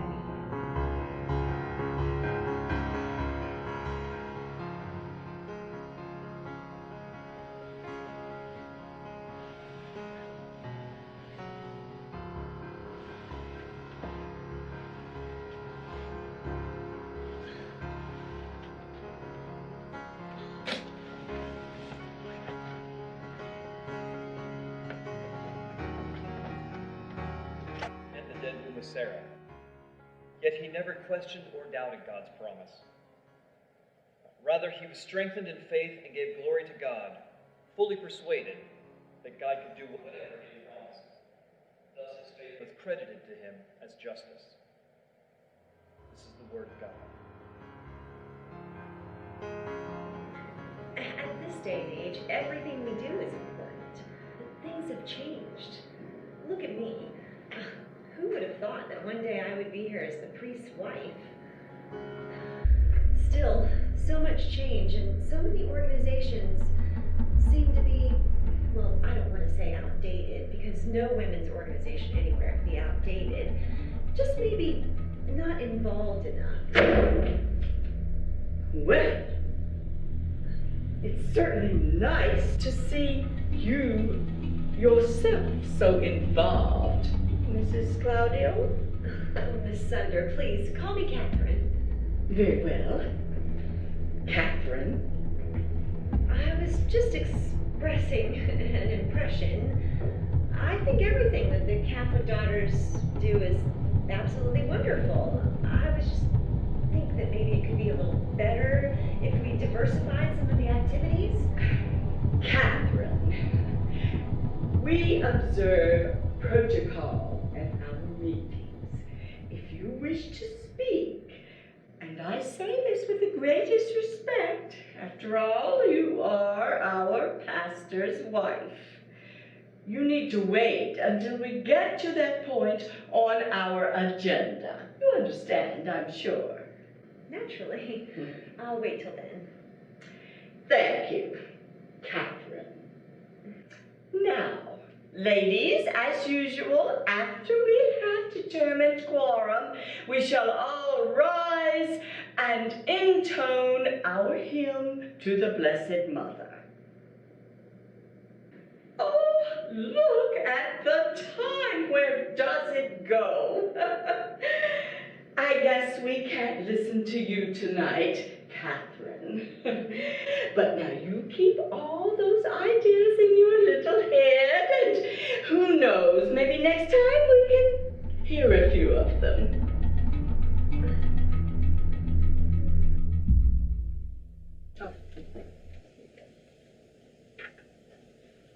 with Sarah. Yet he never questioned or doubted God's promise. Rather, he was strengthened in faith and gave glory to God, fully persuaded that God could do whatever he promised. Thus his faith was credited to him as justice. This is the word of God. At this day and age, everything we do is important. Things have changed. Look at me. Who would have thought that one day I would be here as the priest's wife? Still, so much change, and so many organizations seem to be, well, I don't want to say outdated, because no women's organization anywhere can be outdated. Just maybe not involved enough. Well, it's certainly nice to see you yourself so involved, Mrs. Claudio. Oh, Miss Sunder, please, call me Catherine. Very well. Catherine. I was just expressing an impression. I think everything that the Catholic Daughters do is absolutely wonderful. I was just think that maybe it could be a little better if we diversified some of the activities. Catherine, we observe protocol at our meetings. If you wish to speak, and I say this with the greatest respect, after all, you are our pastor's wife. You need to wait until we get to that point on our agenda. You understand, I'm sure. Naturally. I'll wait till then. Thank you, Catherine. Now, ladies, as usual, after we have determined quorum, we shall all rise and intone our hymn to the Blessed Mother. Oh, look at the time. Where does it go? I guess we can't listen to you tonight, Catherine. But now you keep all those ideas in your little head, and who knows, maybe next time we can hear a few of them.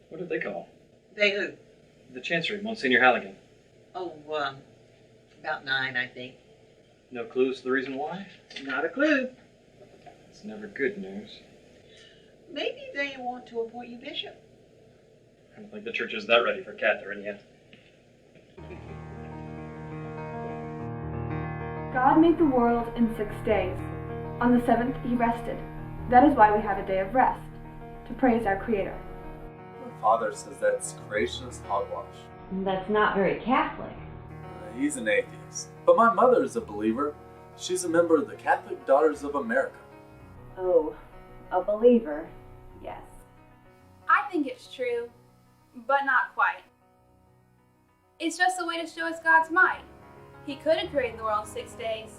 What did they call? They who? The Chancery, Monsignor Halligan. Oh, about 9, I think. No clues to the reason why? Not a clue. It's never good news. Maybe they want to appoint you bishop. I don't think the church is that ready for Catherine yet. God made the world in 6 days. On the 7th, he rested. That is why we have a day of rest, to praise our Creator. My father says that's creation is hogwash. That's not very Catholic. He's an atheist. But my mother is a believer. She's a member of the Catholic Daughters of America. Oh, a believer, yes. I think it's true, but not quite. It's just a way to show us God's might. He could have created the world in 6 days,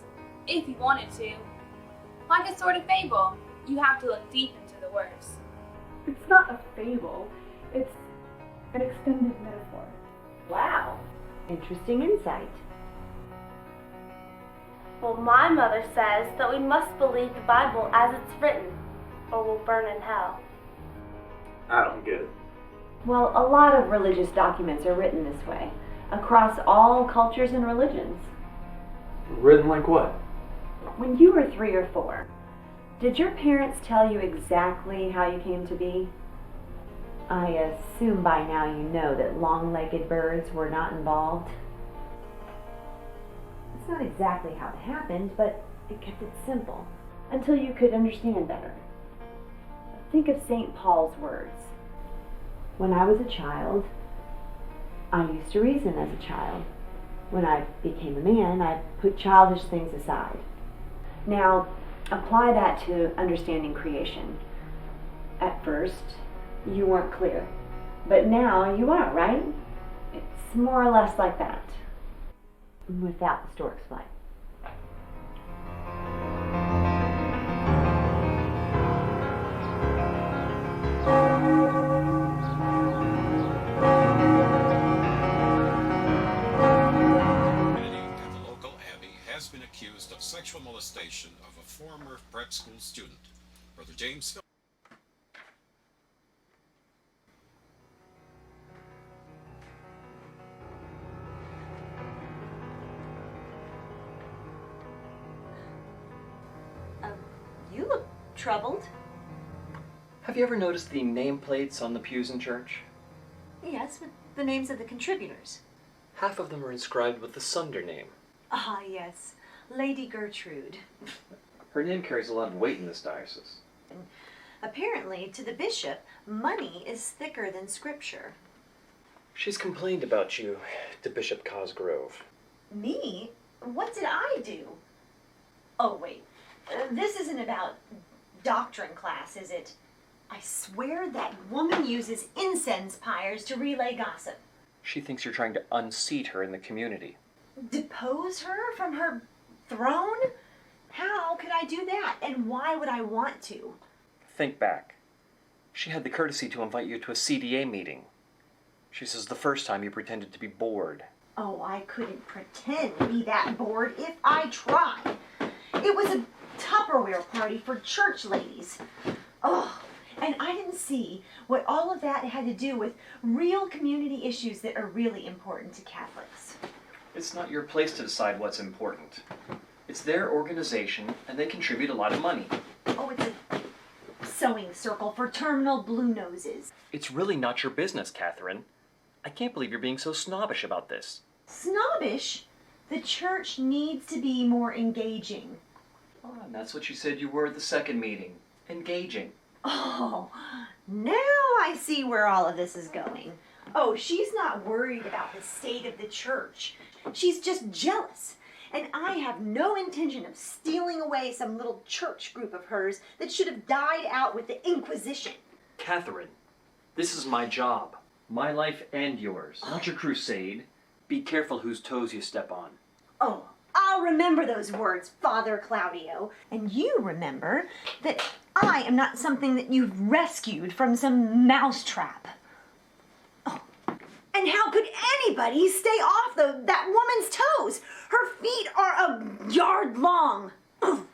if he wanted to. Like a sort of fable, you have to look deep into the words. It's not a fable, it's an extended metaphor. Wow, interesting insight. Well, my mother says that we must believe the Bible as it's written, or we'll burn in hell. I don't get it. Well, a lot of religious documents are written this way, across all cultures and religions. Written like what? When you were 3 or 4, did your parents tell you exactly how you came to be? I assume by now you know that long-legged birds were not involved. It's not exactly how it happened, but it kept it simple, until you could understand better. Think of St. Paul's words. When I was a child, I used to reason as a child. When I became a man, I put childish things aside. Now, apply that to understanding creation. At first, you weren't clear, but now you are, right? It's more or less like that, without the stork's flight. confession of a former prep school student, Brother James. You look troubled. Have you ever noticed the nameplates on the pews in church? Yes, with the names of the contributors. Half of them are inscribed with the Sunder name. Ah, yes. Lady Gertrude. Her name carries a lot of weight in this diocese. Apparently, to the bishop, money is thicker than scripture. She's complained about you to Bishop Cosgrove. Me? What did I do? Oh, wait. This isn't about doctrine class, is it? I swear that woman uses incense pyres to relay gossip. She thinks you're trying to unseat her in the community. Depose her from her throne? How could I do that? And why would I want to? Think back. She had the courtesy to invite you to a CDA meeting. She says the first time you pretended to be bored. Oh, I couldn't pretend to be that bored if I tried. It was a Tupperware party for church ladies. Oh, and I didn't see what all of that had to do with real community issues that are really important to Catholics. It's not your place to decide what's important. It's their organization, and they contribute a lot of money. Oh, it's a sewing circle for terminal blue noses. It's really not your business, Catherine. I can't believe you're being so snobbish about this. Snobbish? The church needs to be more engaging. Oh, and that's what you said you were at the second meeting. Engaging. Oh, now I see where all of this is going. Oh, she's not worried about the state of the church. She's just jealous. And I have no intention of stealing away some little church group of hers that should have died out with the Inquisition. Catherine, this is my job. My life and yours. Not your crusade. Be careful whose toes you step on. Oh, I'll remember those words, Father Claudio. And you remember that I am not something that you've rescued from some mousetrap. Oh, and how could anybody stay off that woman's toes? Her feet are a yard long. Ugh.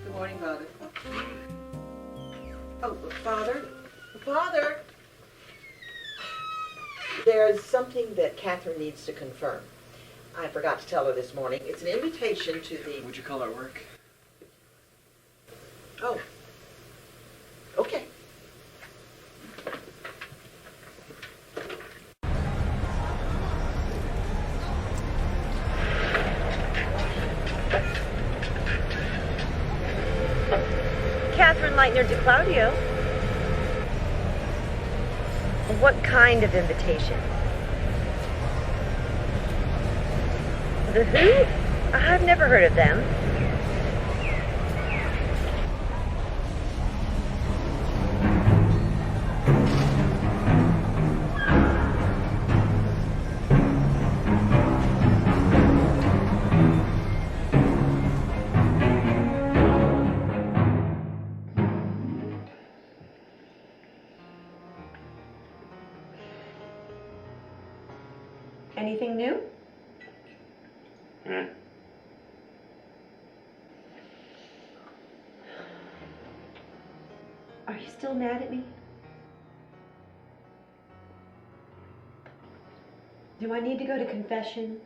Good morning, Father. Oh, Father? Father! There's something that Catherine needs to confirm. I forgot to tell her this morning. It's an invitation to the... Would you call it work? Oh. Okay. Catherine Leitner de Claudio. What kind of invitation? The who? I've never heard of them. Anything new? Are you still mad at me? Do I need to go to confession?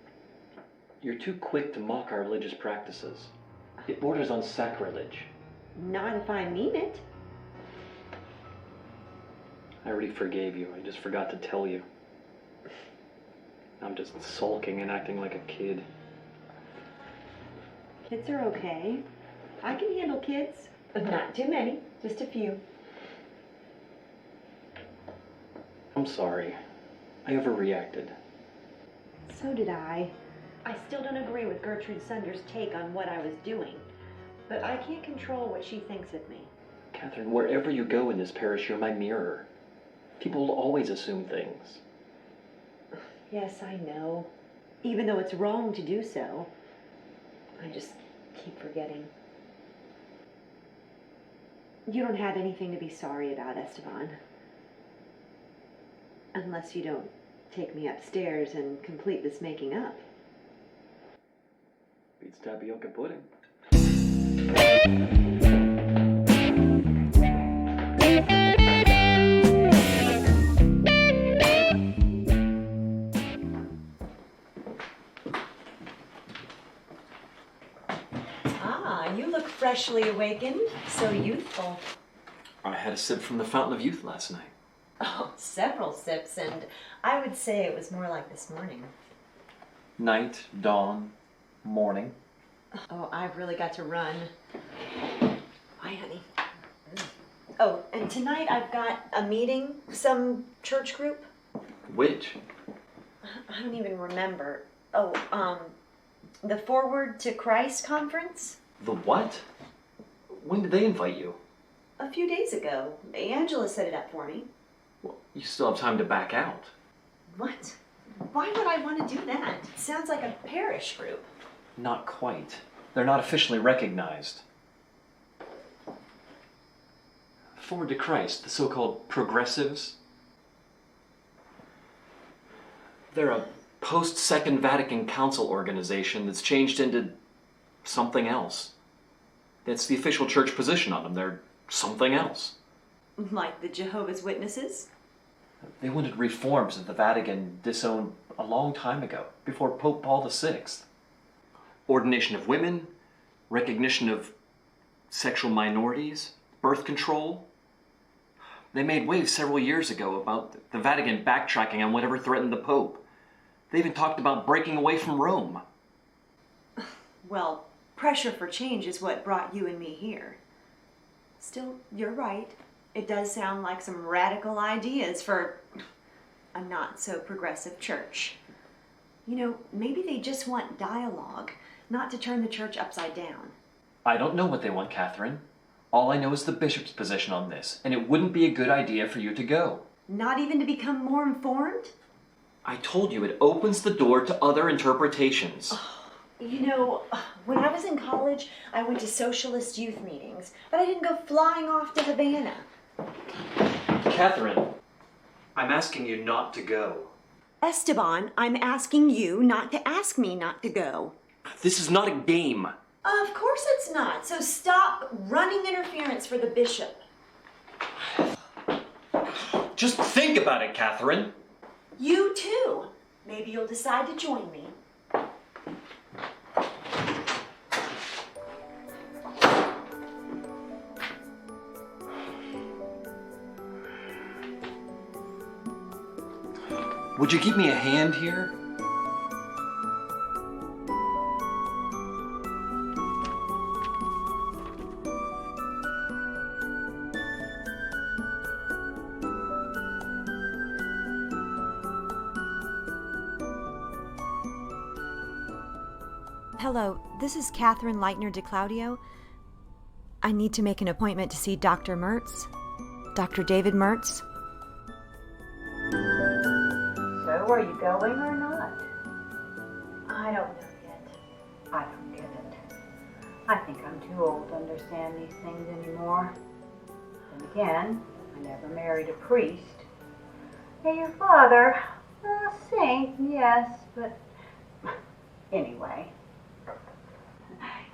You're too quick to mock our religious practices. It borders on sacrilege. Not if I mean it. I already forgave you. I just forgot to tell you. I'm just sulking and acting like a kid. Kids are okay. I can handle kids, but not too many, just a few. I'm sorry. I overreacted. So did I. I still don't agree with Gertrude Sunder's take on what I was doing, but I can't control what she thinks of me. Catherine, wherever you go in this parish, you're my mirror. People will always assume things. Yes, I know. Even though it's wrong to do so, I just keep forgetting. You don't have anything to be sorry about, Esteban. Unless you don't take me upstairs and complete this making up. Beats tapioca pudding. Ah, you look freshly awakened, so youthful. I had a sip from the fountain of youth last night. Oh, several sips, and I would say it was more like this morning. Night, dawn, morning. Oh, I've really got to run. Bye, honey. Oh, and tonight I've got a meeting, some church group. Which? I don't even remember. Oh, the Forward to Christ conference? The what? When did they invite you? A few days ago. Angela set it up for me. Well, you still have time to back out. What? Why would I want to do that? It sounds like a parish group. Not quite. They're not officially recognized. Forward to Christ, the so-called progressives. They're a post-Second Vatican Council organization that's changed into something else. That's the official church position on them. They're something else. Like the Jehovah's Witnesses? They wanted reforms that the Vatican disowned a long time ago, before Pope Paul VI. Ordination of women, recognition of sexual minorities, birth control. They made waves several years ago about the Vatican backtracking on whatever threatened the Pope. They even talked about breaking away from Rome. Well, pressure for change is what brought you and me here. Still, you're right. It does sound like some radical ideas for a not-so-progressive church. You know, maybe they just want dialogue, not to turn the church upside down. I don't know what they want, Catherine. All I know is the bishop's position on this, and it wouldn't be a good idea for you to go. Not even to become more informed? I told you, it opens the door to other interpretations. You know, when I was in college, I went to socialist youth meetings, but I didn't go flying off to Havana. Catherine, I'm asking you not to go. Esteban, I'm asking you not to ask me not to go. This is not a game. Of course it's not, so stop running interference for the bishop. Just think about it, Catherine. You too. Maybe you'll decide to join me. Would you give me a hand here? Hello, this is Catherine Leitner de Claudio. I need to make an appointment to see Dr. Mertz. Dr. David Mertz. So, are you going or not? I don't know yet. I don't get it. I think I'm too old to understand these things anymore. Then again, I never married a priest. Hey, your father, a saint, yes, but anyway.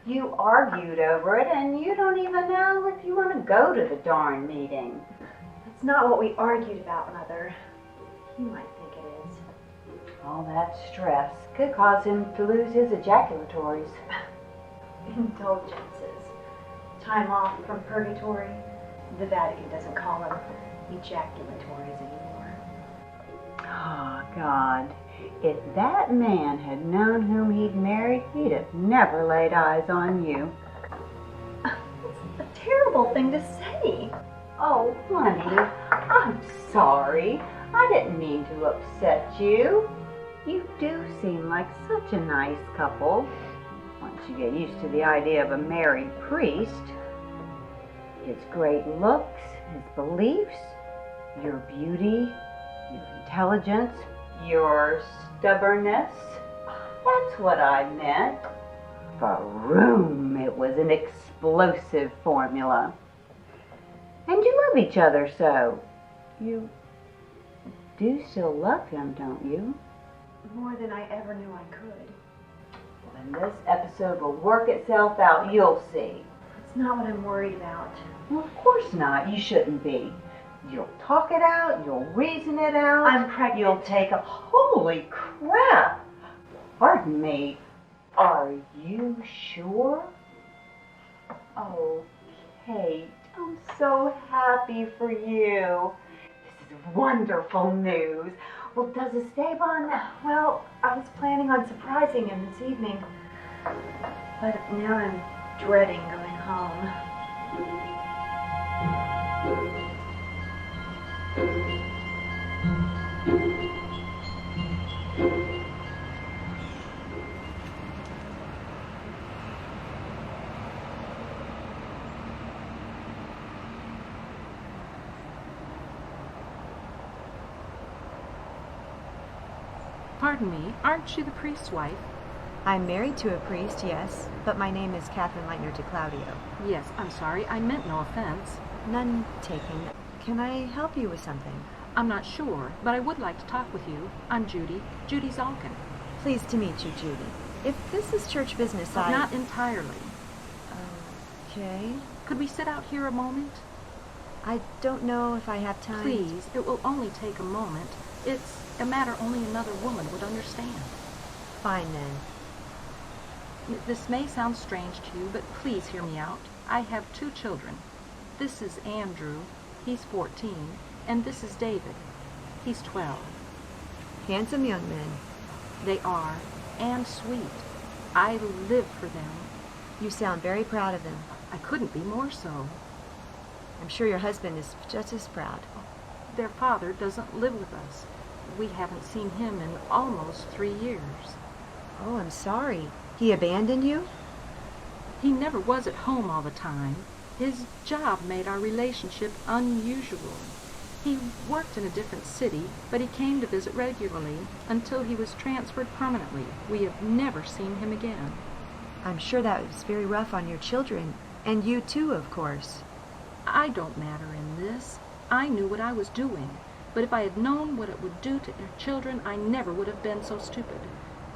You argued over it, and you don't even know if you want to go to the darn meeting. That's not what we argued about, Mother. You might think it is. All that stress could cause him to lose his ejaculatories. Indulgences. Time off from purgatory. The Vatican doesn't call them ejaculatories anymore. Oh, God. If that man had known whom he'd married, he'd have never laid eyes on you. It's a terrible thing to say. Oh, honey, I'm sorry. I didn't mean to upset you. You do seem like such a nice couple. Once you get used to the idea of a married priest, his great looks, his beliefs, your beauty, your intelligence, your stubbornness. That's what I meant. For room, it was an explosive formula. And you love each other so. You do still love him, don't you? More than I ever knew I could. When this episode will work itself out, you'll see. It's not what I'm worried about. Well, of course not. You shouldn't be. You'll talk it out. You'll reason it out. I'm pregnant. You'll take a... Holy crap! Pardon me. Are you sure? Oh, Kate, I'm so happy for you. This is wonderful news. Well, does Esteban... Well, I was planning on surprising him this evening. But now I'm dreading going home. Pardon me, aren't you the priest's wife? I'm married to a priest, yes, but my name is Catherine Lightner de Claudio. Yes, I'm sorry, I meant no offense. None taken. Can I help you with something? I'm not sure, but I would like to talk with you. I'm Judy Zalkin. Pleased to meet you, Judy. If this is church business, Not entirely. Okay. Could we sit out here a moment? I don't know if I have time. Please, it will only take a moment. It's a matter only another woman would understand. Fine, then. This may sound strange to you, but please hear me out. I have 2 children. This is Andrew, he's 14, and this is David, he's 12. Handsome young men. They are, and sweet. I live for them. You sound very proud of them. I couldn't be more so. I'm sure your husband is just as proud. Their father doesn't live with us. We haven't seen him in almost 3 years. Oh, I'm sorry. He abandoned you? He never was at home all the time. His job made our relationship unusual. He worked in a different city, but he came to visit regularly until he was transferred permanently. We have never seen him again. I'm sure that was very rough on your children, and you too, of course. I don't matter in this. I knew what I was doing, but if I had known what it would do to their children, I never would have been so stupid.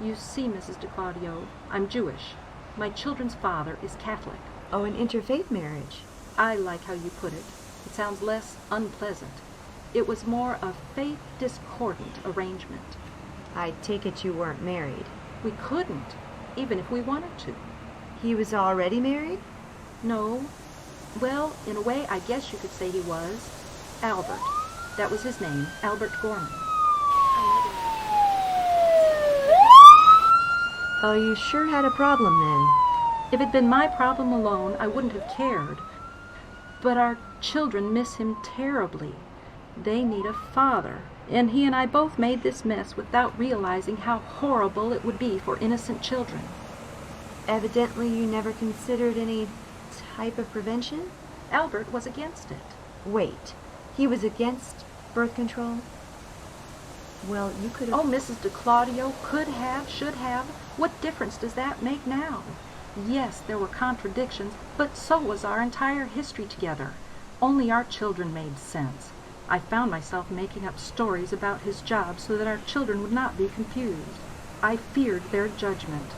You see, Mrs. de Claudio, I'm Jewish. My children's father is Catholic. Oh, an interfaith marriage. I like how you put it. It sounds less unpleasant. It was more a faith-discordant arrangement. I take it you weren't married. We couldn't, even if we wanted to. He was already married? No. Well, in a way, I guess you could say he was. Albert. That was his name, Albert Gorman. Oh, you sure had a problem then. If it'd been my problem alone, I wouldn't have cared. But our children miss him terribly. They need a father. And he and I both made this mess without realizing how horrible it would be for innocent children. Evidently you never considered any type of prevention? Albert was against it. Wait, he was against birth control? Well, you could have... Oh, Mrs. de Claudio, could have, should have. What difference does that make now? Yes, there were contradictions, but so was our entire history together. Only our children made sense. I found myself making up stories about his job so that our children would not be confused. I feared their judgment.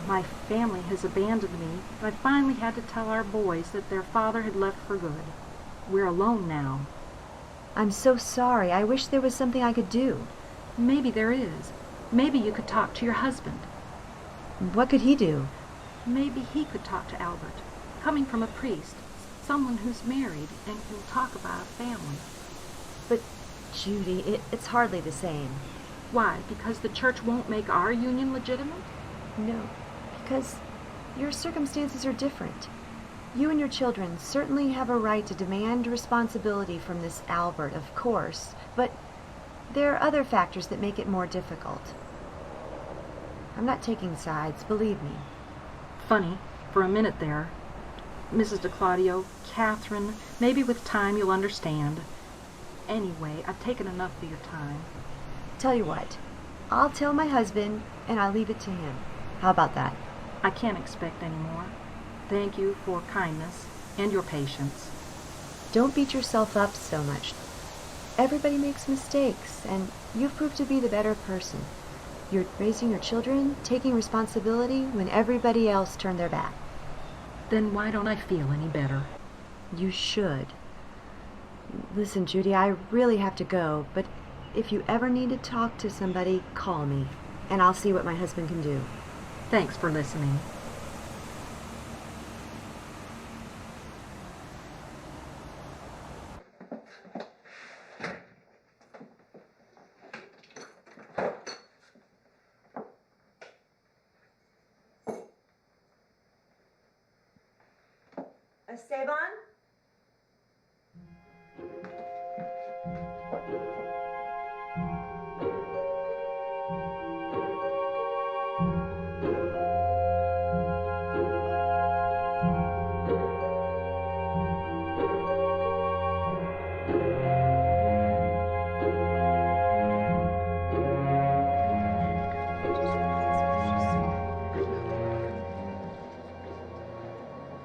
My family has abandoned me, and I finally had to tell our boys that their father had left for good. We're alone now. I'm so sorry. I wish there was something I could do. Maybe there is. Maybe you could talk to your husband. What could he do? Maybe he could talk to Albert. Coming from a priest, someone who's married and can talk about a family. But, Judy, it's hardly the same. Why? Because the church won't make our union legitimate? No, because your circumstances are different. You and your children certainly have a right to demand responsibility from this Albert, of course, but there are other factors that make it more difficult. I'm not taking sides, believe me. Funny, for a minute there. Mrs. de Claudio, Catherine, maybe with time you'll understand. Anyway, I've taken enough of your time. Tell you what, I'll tell my husband and I'll leave it to him. How about that? I can't expect any more. Thank you for kindness and your patience. Don't beat yourself up so much. Everybody makes mistakes, and you've proved to be the better person. You're raising your children, taking responsibility when everybody else turned their back. Then why don't I feel any better? You should. Listen, Judy, I really have to go, but if you ever need to talk to somebody, call me, and I'll see what my husband can do. Thanks for listening. Esteban?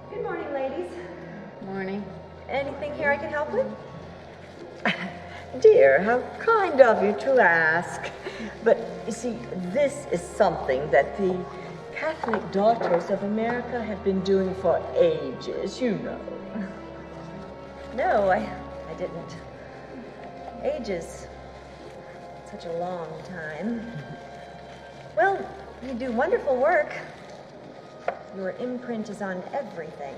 Good morning, ladies. Morning. Anything here I can help with? Dear, how kind of you to ask. But you see, this is something that the Catholic Daughters of America have been doing for ages, you know. No, I didn't. Ages. Such a long time. Well, you do wonderful work. Your imprint is on everything.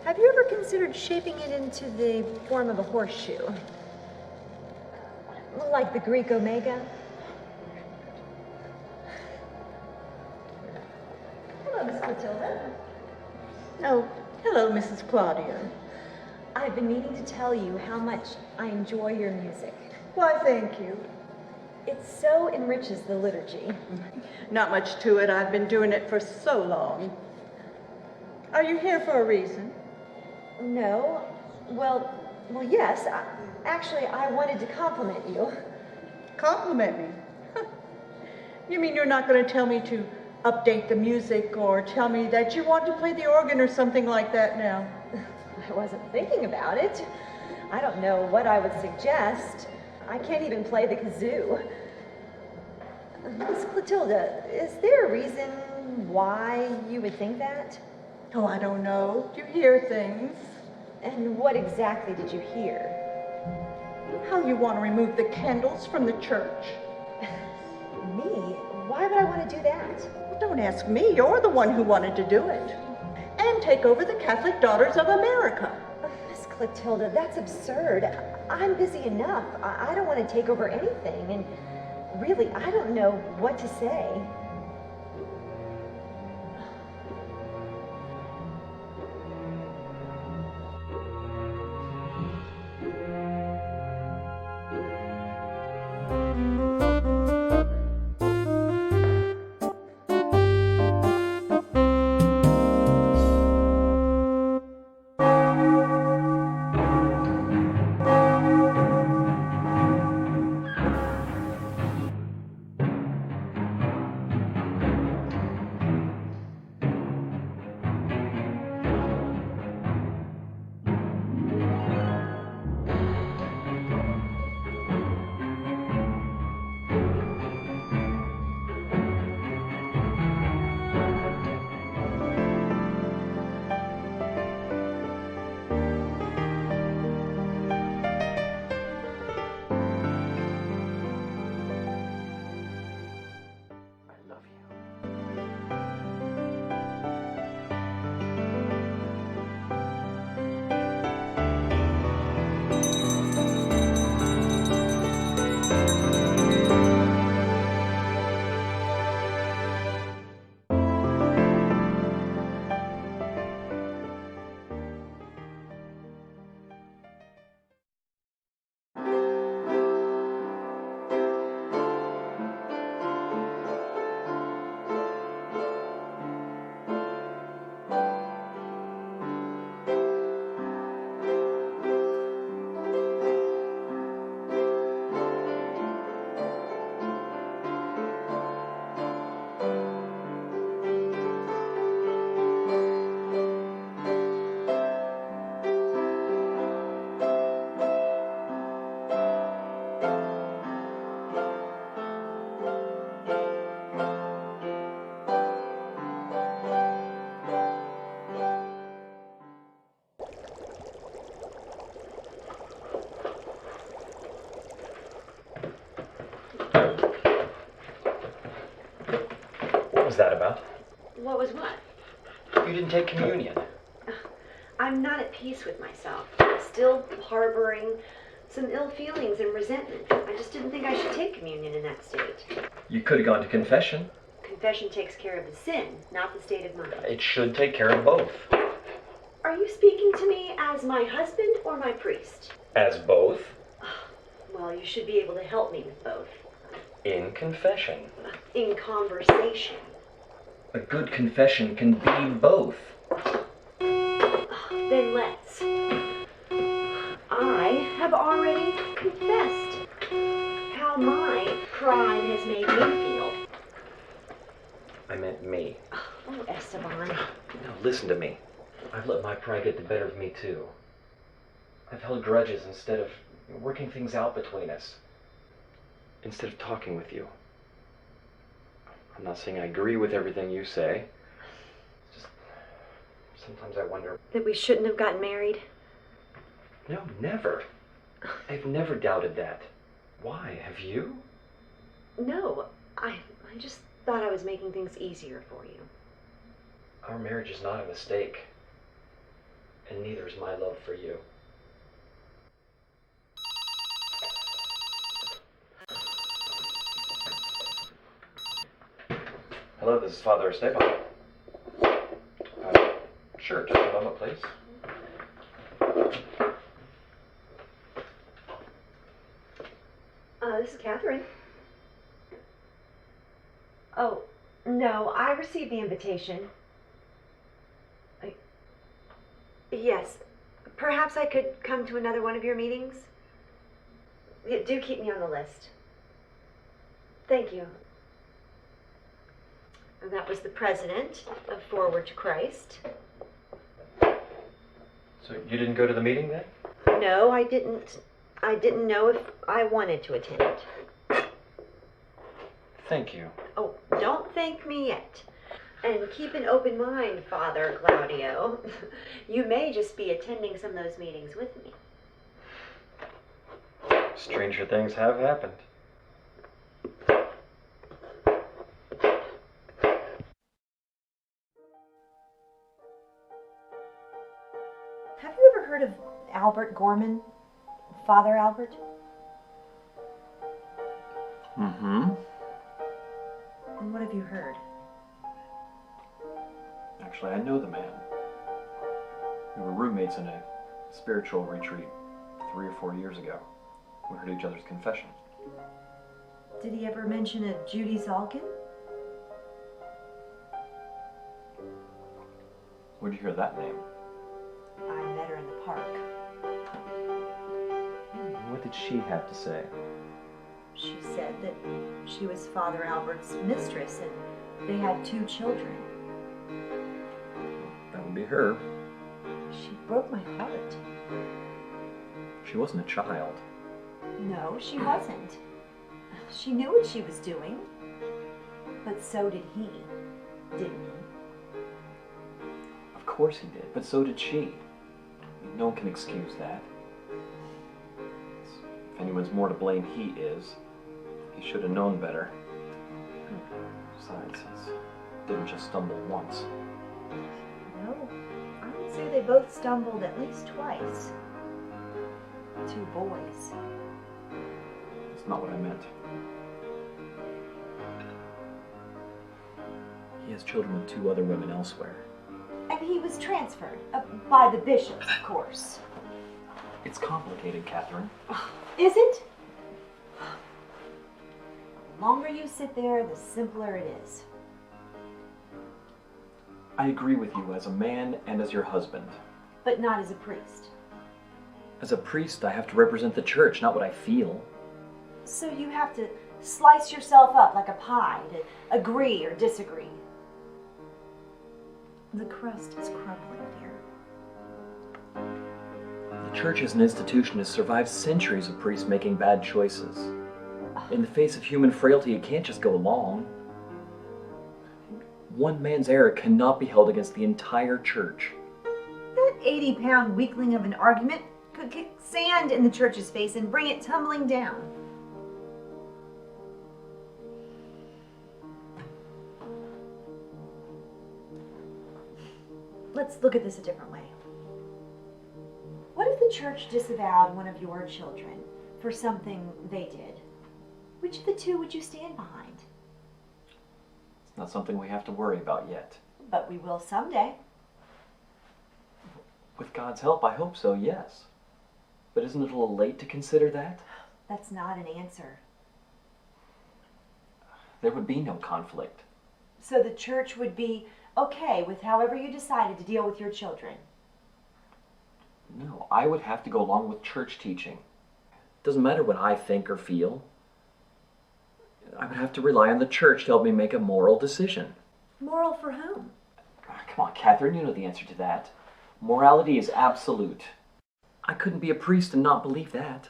Have you ever considered shaping it into the form of a horseshoe? Like the Greek omega? Hello, Miss Clotilda. Oh, hello, Mrs. Claudia. I've been meaning to tell you how much I enjoy your music. Why, thank you. It so enriches the liturgy. Not much to it. I've been doing it for so long. Are you here for a reason? No. Well, yes. Actually, I wanted to compliment you. Compliment me? You mean you're not going to tell me to update the music or tell me that you want to play the organ or something like that now? I wasn't thinking about it. I don't know what I would suggest. I can't even play the kazoo. Miss Clotilda, is there a reason why you would think that? Oh, I don't know. You hear things. And what exactly did you hear? How you want to remove the candles from the church. Me? Why would I want to do that? Well, don't ask me. You're the one who wanted to do it. And take over the Catholic Daughters of America. Miss Clotilda, that's absurd. I'm busy enough. I don't want to take over anything. And really, I don't know what to say. about? What was what? You didn't take communion. I'm not at peace with myself. Still harboring some ill feelings and resentment. I just didn't think I should take communion in that state. You could have gone to confession. Confession takes care of the sin, not the state of mind. It should take care of both. Are you speaking to me as my husband or my priest? As both. Well, you should be able to help me with both. In confession. In conversation. A good confession can be both. Then let's. I have already confessed how my pride has made me feel. I meant me. Oh, Esteban. Now listen to me. I've let my pride get the better of me too. I've held grudges instead of working things out between us. Instead of talking with you. I'm not saying I agree with everything you say. It's just sometimes I wonder. That we shouldn't have gotten married? No, never. I've never doubted that. Why? Have you? No, I just thought I was making things easier for you. Our marriage is not a mistake. And neither is my love for you. Hello, this is Father Esteban. Sure, just a moment, please. This is Catherine. Oh, no, I received the invitation. Yes, perhaps I could come to another one of your meetings? Yeah, do keep me on the list. Thank you. And that was the president of Forward to Christ. So you didn't go to the meeting then? No, I didn't. I didn't know if I wanted to attend. Thank you. Oh, don't thank me yet. And keep an open mind, Father Claudio. You may just be attending some of those meetings with me. Stranger things have happened. Have you ever heard of Albert Gorman? Father Albert? Mm-hmm. And what have you heard? Actually, I know the man. We were roommates in a spiritual retreat 3 or 4 years ago. We heard each other's confession. Did he ever mention a Judy Zalkin? Where'd you hear that name? I met her in the park. What did she have to say? She said that she was Father Albert's mistress and they had 2 children. That would be her. She broke my heart. She wasn't a child. No, she wasn't. She knew what she was doing. But so did he, didn't he? Of course he did, but so did she. No one can excuse that. If anyone's more to blame, he is. He should have known better. Besides, he didn't just stumble once. No, I would say they both stumbled at least twice. 2 boys. That's not what I meant. He has children with 2 other women elsewhere. And he was transferred, by the bishops, of course. It's complicated, Catherine. Is it? The longer you sit there, the simpler it is. I agree with you as a man and as your husband. But not as a priest. As a priest, I have to represent the church, not what I feel. So you have to slice yourself up like a pie to agree or disagree. The crust is crumbling, dear. The church as an institution has survived centuries of priests making bad choices. In the face of human frailty, it can't just go along. One man's error cannot be held against the entire church. That 80-pound weakling of an argument could kick sand in the church's face and bring it tumbling down. let's look at this a different way. What if the church disavowed one of your children for something they did? Which of the two would you stand behind? It's not something we have to worry about yet. But we will someday. With God's help, I hope so, yes. But isn't it a little late to consider that? That's not an answer. There would be no conflict. So the church would be okay with however you decided to deal with your children? No, I would have to go along with church teaching. Doesn't matter what I think or feel. I would have to rely on the church to help me make a moral decision. Moral for whom? Come on, Catherine, you know the answer to that. Morality is absolute. I couldn't be a priest and not believe that.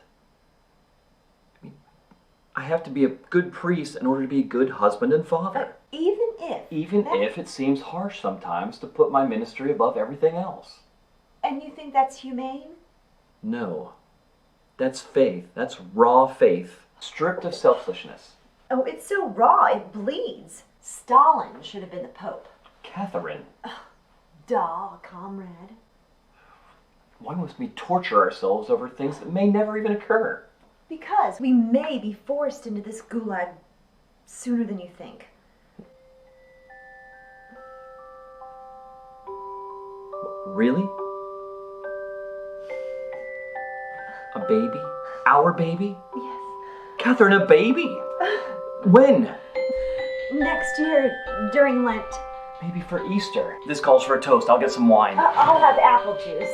I have to be a good priest in order to be a good husband and father. Even if... Even if it seems harsh sometimes to put my ministry above everything else. And you think that's humane? No. That's faith. That's raw faith, stripped of selfishness. Oh, it's so raw, it bleeds. Stalin should have been the Pope. Catherine. Duh, comrade. Why must we torture ourselves over things that may never even occur? Because we may be forced into this gulag sooner than you think. Really? A baby? Our baby? Yes. Catherine, a baby? When? Next year, during Lent. Maybe for Easter. This calls for a toast. I'll get some wine. I'll have apple juice.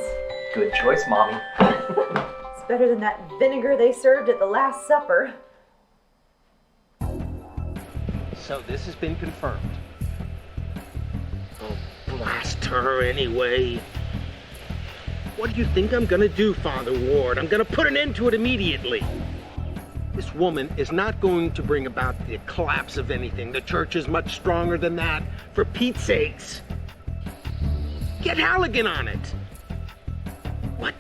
Good choice, Mommy. It's better than that vinegar they served at the Last Supper. So this has been confirmed. Oh, blast her anyway. What do you think I'm gonna do, Father Ward? I'm gonna put an end to it immediately. This woman is not going to bring about the collapse of anything. The church is much stronger than that. For Pete's sakes. Get Halligan on it. What?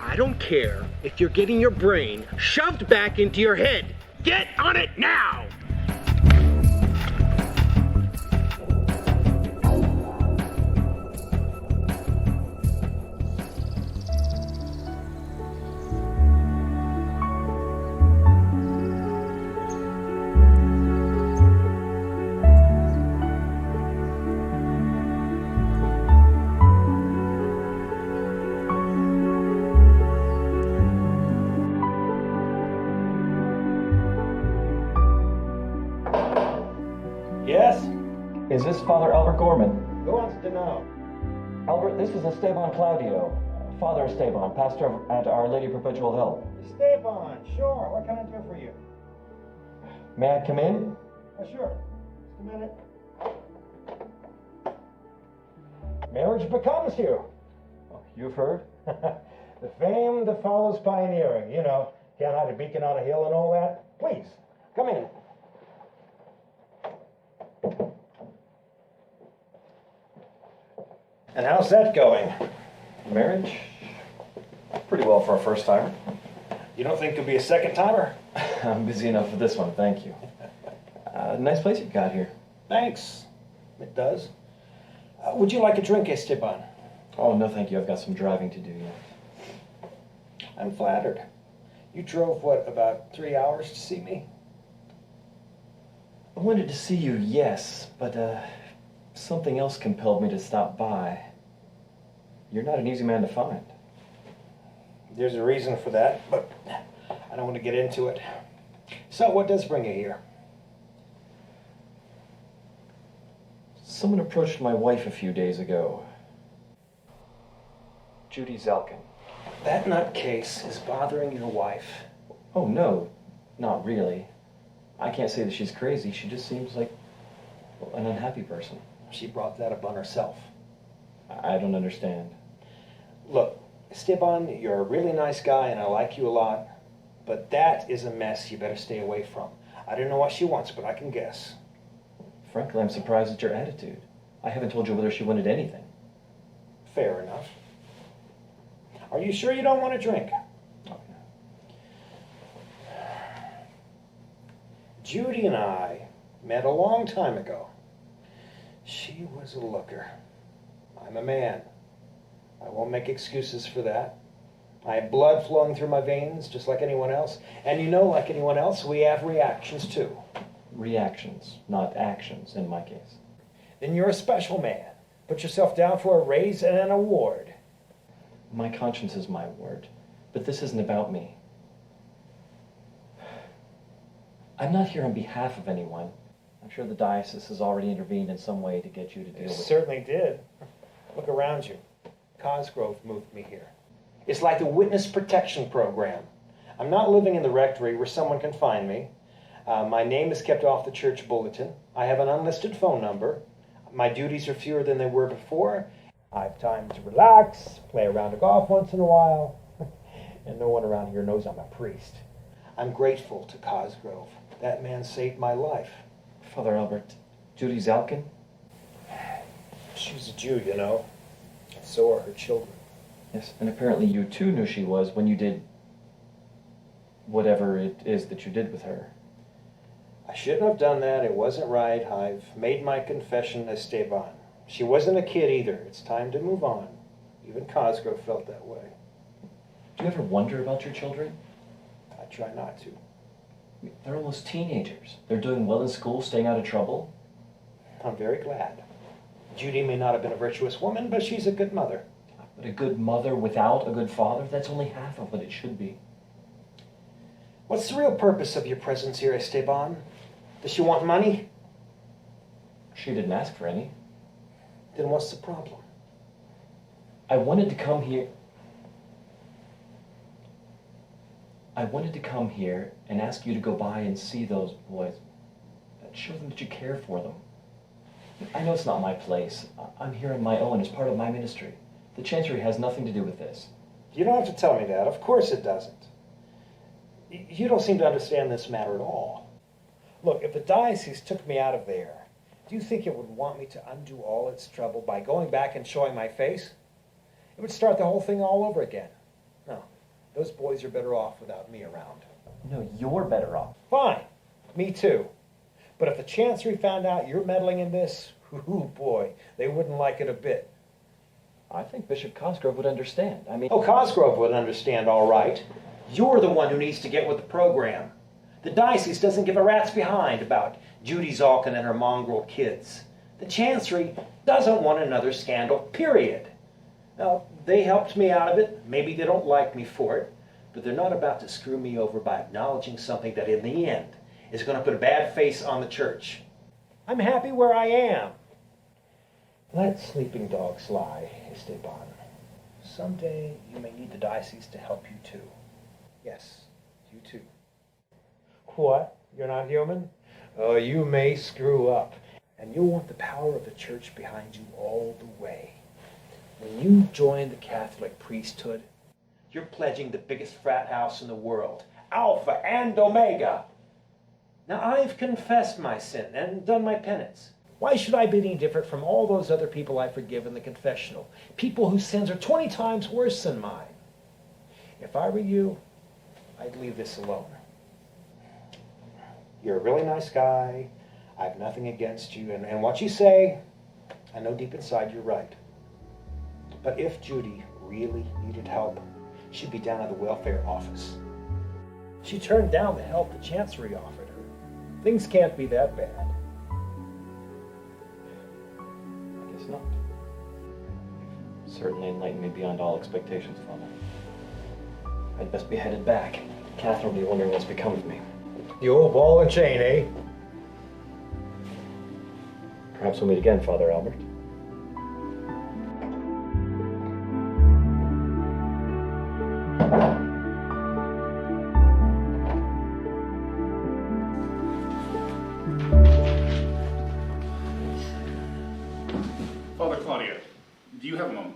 I don't care if you're getting your brain shoved back into your head. Get on it now! Yes? Is this Father Albert Gorman? Who wants to know? Albert, this is Esteban Claudio. Father Esteban, pastor at Our Lady Perpetual Help. Esteban, sure. What can I do for you? May I come in? Sure. Just a minute. Marriage becomes you. You've heard? The fame that follows pioneering. You know, can't hide a beacon on a hill and all that. Please, come in. And how's that going? Marriage? Pretty well for a first timer. You don't think you'll be a second timer? I'm busy enough with this one, thank you. Nice place you've got here. Thanks. It does. Would you like a drink, Esteban? Oh, no thank you. I've got some driving to do yet. I'm flattered. You drove, what, about 3 hours to see me? I wanted to see you, yes, but something else compelled me to stop by. You're not an easy man to find. There's a reason for that, but I don't want to get into it. So, what does bring you here? Someone approached my wife a few days ago. Judy Zelkin. That nutcase is bothering your wife. Oh, no, not really. I can't say that she's crazy. She just seems like an unhappy person. She brought that upon herself. I don't understand. Look, Esteban, you're a really nice guy and I like you a lot, but that is a mess you better stay away from. I don't know what she wants, but I can guess. Frankly, I'm surprised at your attitude. I haven't told you whether she wanted anything. Fair enough. Are you sure you don't want a drink? Oh, no. Judy and I met a long time ago. She was a looker. I'm a man. I won't make excuses for that. I have blood flowing through my veins just like anyone else. And you know, like anyone else, we have reactions too. Reactions, not actions in my case. Then you're a special man. Put yourself down for a raise and an award. My conscience is my word, but this isn't about me. I'm not here on behalf of anyone. I'm sure the diocese has already intervened in some way to get you to deal It with it. certainly did. Look around you. Cosgrove moved me here. It's like the witness protection program. I'm not living in the rectory where someone can find me. My name is kept off the church bulletin. I have an unlisted phone number. My duties are fewer than they were before. I have time to relax, play a round of golf once in a while. And no one around here knows I'm a priest. I'm grateful to Cosgrove. That man saved my life. Father Albert, Judy Zalkin? She's a Jew, you know. So are her children. Yes, and apparently you too knew she was when you did whatever it is that you did with her. I shouldn't have done that. It wasn't right. I've made my confession, Esteban. She wasn't a kid either. It's time to move on. Even Cosgrove felt that way. Do you ever wonder about your children? I try not to. They're almost teenagers. They're doing well in school, staying out of trouble. I'm very glad. Judy may not have been a virtuous woman, but she's a good mother. But a good mother without a good father, that's only half of what it should be. What's the real purpose of your presence here, Esteban? Does she want money? She didn't ask for any. Then what's the problem? I wanted to come here. I wanted to come here and ask you to go by and see those boys. Show them that you care for them. I know it's not my place. I'm here on my own as part of my ministry. The Chancery has nothing to do with this. You don't have to tell me that. Of course it doesn't. You don't seem to understand this matter at all. Look, if the diocese took me out of there, do you think it would want me to undo all its trouble by going back and showing my face? It would start the whole thing all over again. No, those boys are better off without me around. No, you're better off. Fine, me too. But if the Chancery found out you're meddling in this, ooh boy, they wouldn't like it a bit. I think Bishop Cosgrove would understand. Oh, Cosgrove would understand, all right. You're the one who needs to get with the program. The diocese doesn't give a rat's behind about Judy Zalkin and her mongrel kids. The Chancery doesn't want another scandal, period. Now, they helped me out of it. Maybe they don't like me for it, but they're not about to screw me over by acknowledging something that in the end is going to put a bad face on the church. I'm happy where I am. Let sleeping dogs lie, Esteban. Someday you may need the diocese to help you too. Yes, you too. What? You're not human? Oh, you may screw up. And you'll want the power of the church behind you all the way. When you join the Catholic priesthood, you're pledging the biggest frat house in the world. Alpha and Omega. Now, I've confessed my sin and done my penance. Why should I be any different from all those other people I forgive in the confessional? People whose sins are 20 times worse than mine. If I were you, I'd leave this alone. You're a really nice guy. I have nothing against you. And what you say, I know deep inside you're right. But if Judy really needed help, she'd be down at the welfare office. She turned down the help the Chancery offered her. Things can't be that bad. I guess not. You've certainly enlightened me beyond all expectations, Father. I'd best be headed back. Catherine will be wondering what's become of me. The old ball and chain, eh? Perhaps we'll meet again, Father Albert. Father Claudio, do you have a moment?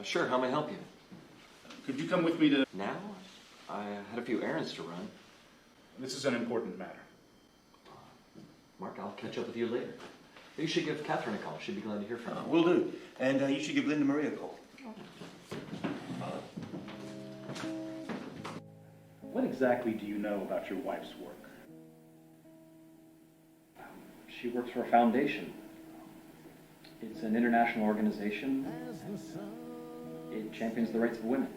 Sure, how may I help you? Could you come with me to... Now? I had a few errands to run. This is an important matter. Mark, I'll catch up with you later. You should give Catherine a call. She'd be glad to hear from you. Will do. And you should give Linda Marie a call. What exactly do you know about your wife's work? She works for a foundation. It's an international organization. It champions the rights of women.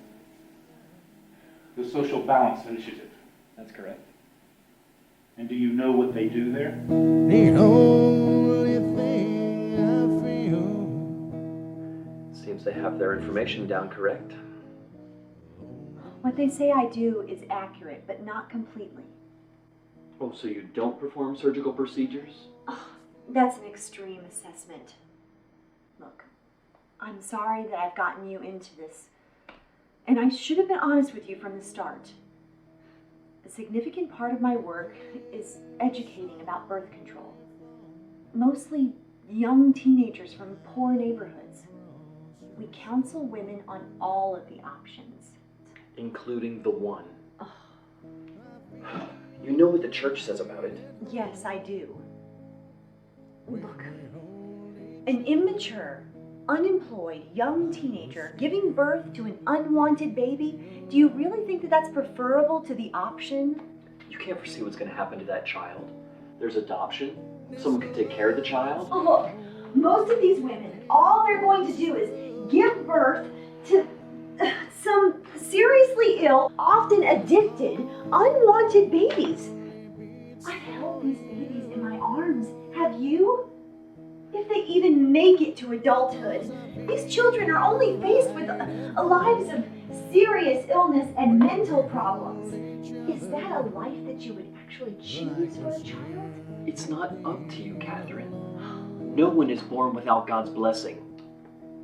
The Social Balance Initiative. That's correct. And do you know what they do there? The only thing I feel. Seems they have their information down correct. What they say I do is accurate, but not completely. Oh, so you don't perform surgical procedures? Oh, that's an extreme assessment. Look, I'm sorry that I've gotten you into this, and I should have been honest with you from the start. A significant part of my work is educating about birth control. Mostly young teenagers from poor neighborhoods. We counsel women on all of the options. Including the one. Oh. You know what the church says about it. Yes, I do. Look, an immature, unemployed young teenager giving birth to an unwanted baby, do you really think that that's preferable to the option? You can't foresee what's going to happen to that child. There's adoption. Someone can take care of the child. Oh, look, most of these women, all they're going to do is give birth to some seriously ill, often addicted, unwanted babies. I've held these babies in my arms. Have you? If they even make it to adulthood, these children are only faced with lives of serious illness and mental problems. Is that a life that you would actually choose for a child? It's not up to you, Catherine. No one is born without God's blessing.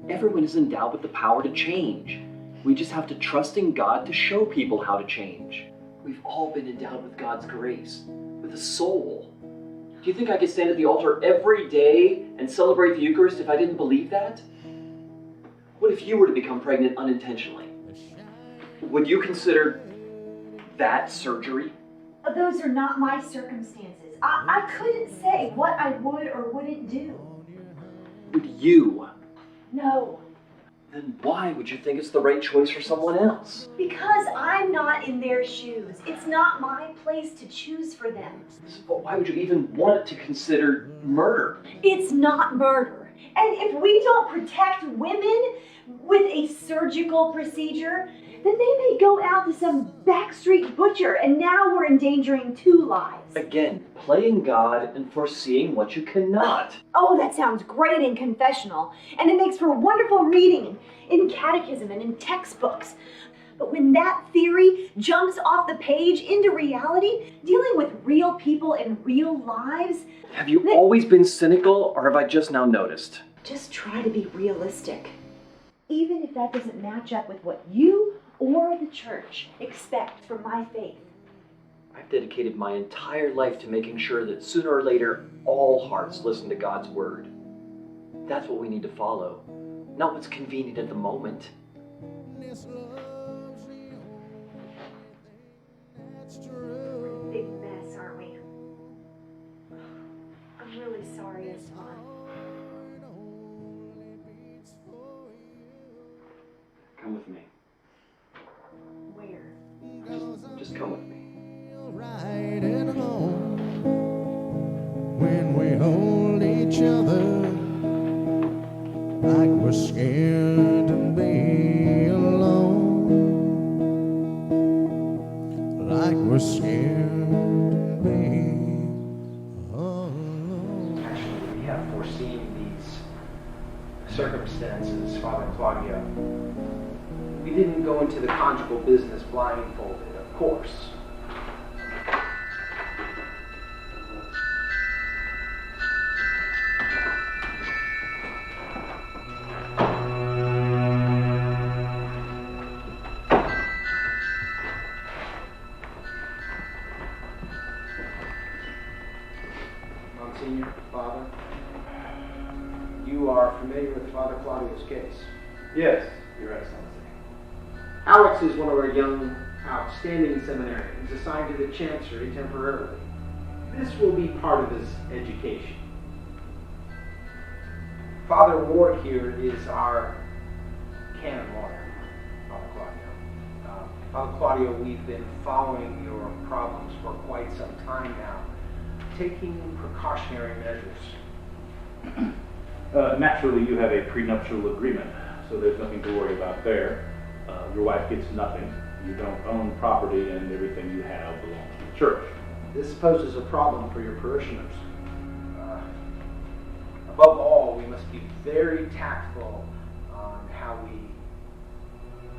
Everyone is endowed with the power to change. We just have to trust in God to show people how to change. We've all been endowed with God's grace, with a soul. Do you think I could stand at the altar every day and celebrate the Eucharist if I didn't believe that? What if you were to become pregnant unintentionally? Would you consider that surgery? Those are not my circumstances. I couldn't say what I would or wouldn't do. Would you? No. Then why would you think it's the right choice for someone else? Because I'm not in their shoes. It's not my place to choose for them. But why would you even want to consider murder? It's not murder. And if we don't protect women with a surgical procedure, then they may go out to some backstreet butcher, and now we're endangering 2 lives. Again, playing God and foreseeing what you cannot. Oh, that sounds great in confessional, and it makes for wonderful reading in catechism and in textbooks. But when that theory jumps off the page into reality, dealing with real people and real lives... Have you always been cynical, or have I just now noticed? Just try to be realistic. Even if that doesn't match up with what you or the church expect from my faith. I've dedicated my entire life to making sure that sooner or later, all hearts listen to God's word. That's what we need to follow, not what's convenient at the moment. We're a big mess, aren't we? I'm really sorry, Esteban. Come with me. Where? Just come with me. Right at home when we hold each other like we're scared to be alone, like we're scared to be alone. Actually, we have foreseen these circumstances, Father Claudio. We didn't go into the conjugal business blindfolded, of course. Monsignor, Father, you are familiar with Father Claudio's case? Yes, Your Excellency. Alex is one of our young, outstanding seminarians assigned to the chancery temporarily. This will be part of his education. Father Ward here is our canon lawyer, Father Claudio. Father Claudio, we've been following your problems for quite some time now, taking precautionary measures. Naturally, you have a prenuptial agreement, so there's nothing to worry about there. Your wife gets nothing. You don't own property, and everything you have belongs to the church. This poses a problem for your parishioners. Above all, we must be very tactful on how we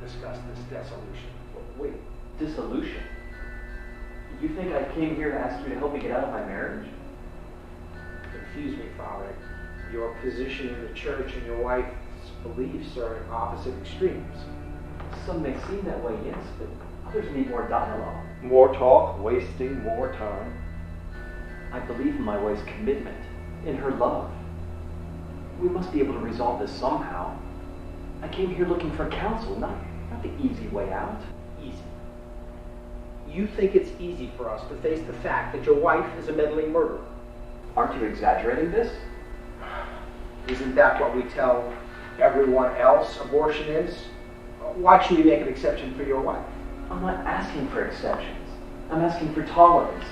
discuss this dissolution. Wait, dissolution? You think I came here to ask you to help me get out of my marriage? Confuse me, Father. Your position in the church and your wife's beliefs are at opposite extremes. Some may seem that way, yes, but others need more dialogue. More talk, wasting more time. I believe in my wife's commitment, in her love. We must be able to resolve this somehow. I came here looking for counsel, not the easy way out. Easy. You think it's easy for us to face the fact that your wife is a meddling murderer. Aren't you exaggerating this? Isn't that what we tell everyone else abortion is? Why should we make an exception for your wife? I'm not asking for exceptions. I'm asking for tolerance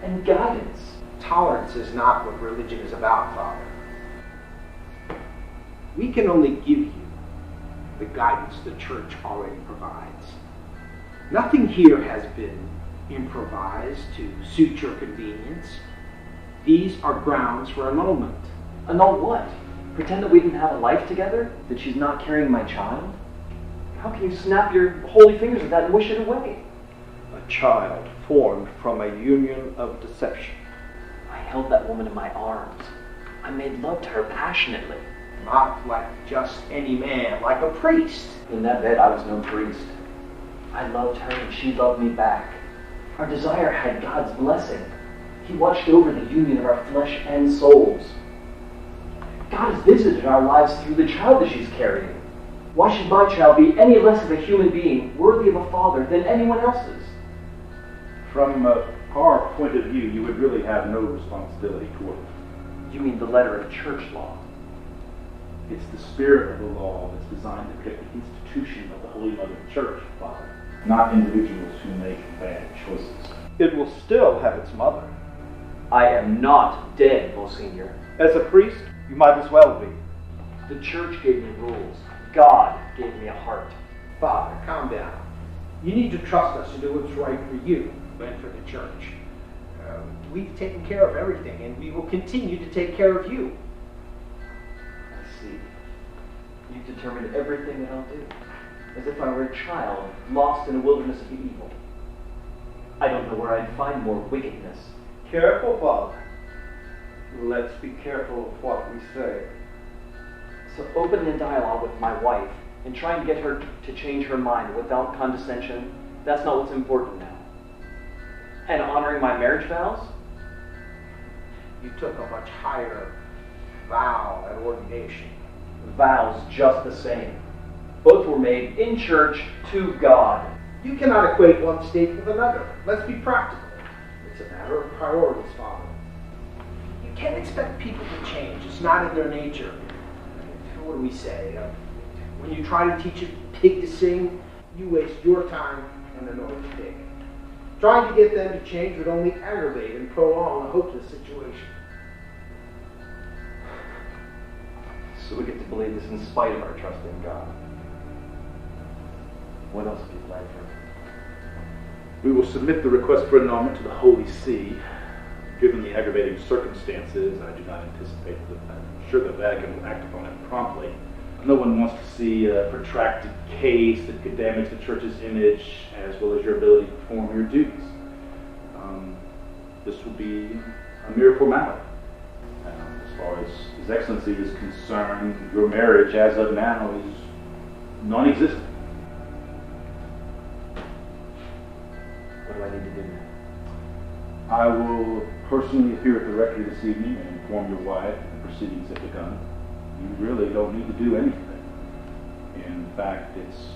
and guidance. Tolerance is not what religion is about, Father. We can only give you the guidance the church already provides. Nothing here has been improvised to suit your convenience. These are grounds for annulment. Annul what? Pretend that we didn't have a life together? That she's not carrying my child? How can you snap your holy fingers at that and wish it away? A child formed from a union of deception. I held that woman in my arms. I made love to her passionately. Not like just any man, like a priest. In that bed, I was no priest. I loved her and she loved me back. Our desire had God's blessing. He watched over the union of our flesh and souls. God has visited our lives through the child that she's carrying. Why should my child be any less of a human being, worthy of a father, than anyone else's? From our point of view, you would really have no responsibility toward it. You mean the letter of church law? It's the spirit of the law that's designed to protect the institution of the Holy Mother Church, Father, not individuals who make bad choices. It will still have its mother. I am not dead, Monsignor. As a priest, you might as well be. The church gave me rules. God gave me a heart. Father, calm down. You need to trust us to do what's right for you and for the church. We've taken care of everything, and we will continue to take care of you. I see. You've determined everything that I'll do, as if I were a child lost in a wilderness of evil. I don't know where I'd find more wickedness. Careful, Father. Let's be careful of what we say. So open the dialogue with my wife and trying to get her to change her mind without condescension, that's not what's important now. And honoring my marriage vows? You took a much higher vow at ordination. Vows just the same. Both were made in church to God. You cannot equate one state with another. Let's be practical. It's a matter of priorities, Father. You can't expect people to change. It's not in their nature. What do we say? When you try to teach a pig to sing, you waste your time and annoy the pig. Trying to get them to change would only aggravate and prolong a hopeless situation. So we get to believe this in spite of our trust in God. What else have you planned for me? We will submit the request for annulment to the Holy See. Given the aggravating circumstances, I do not anticipate that I'm sure the Vatican will act upon it promptly. No one wants to see a protracted case that could damage the Church's image as well as your ability to perform your duties. This will be a mere formality. As far as His Excellency is concerned, your marriage as of now is non-existent. What do I need to do now? I will personally appear at the rectory this evening and inform your wife that the proceedings have begun. You really don't need to do anything. In fact, it's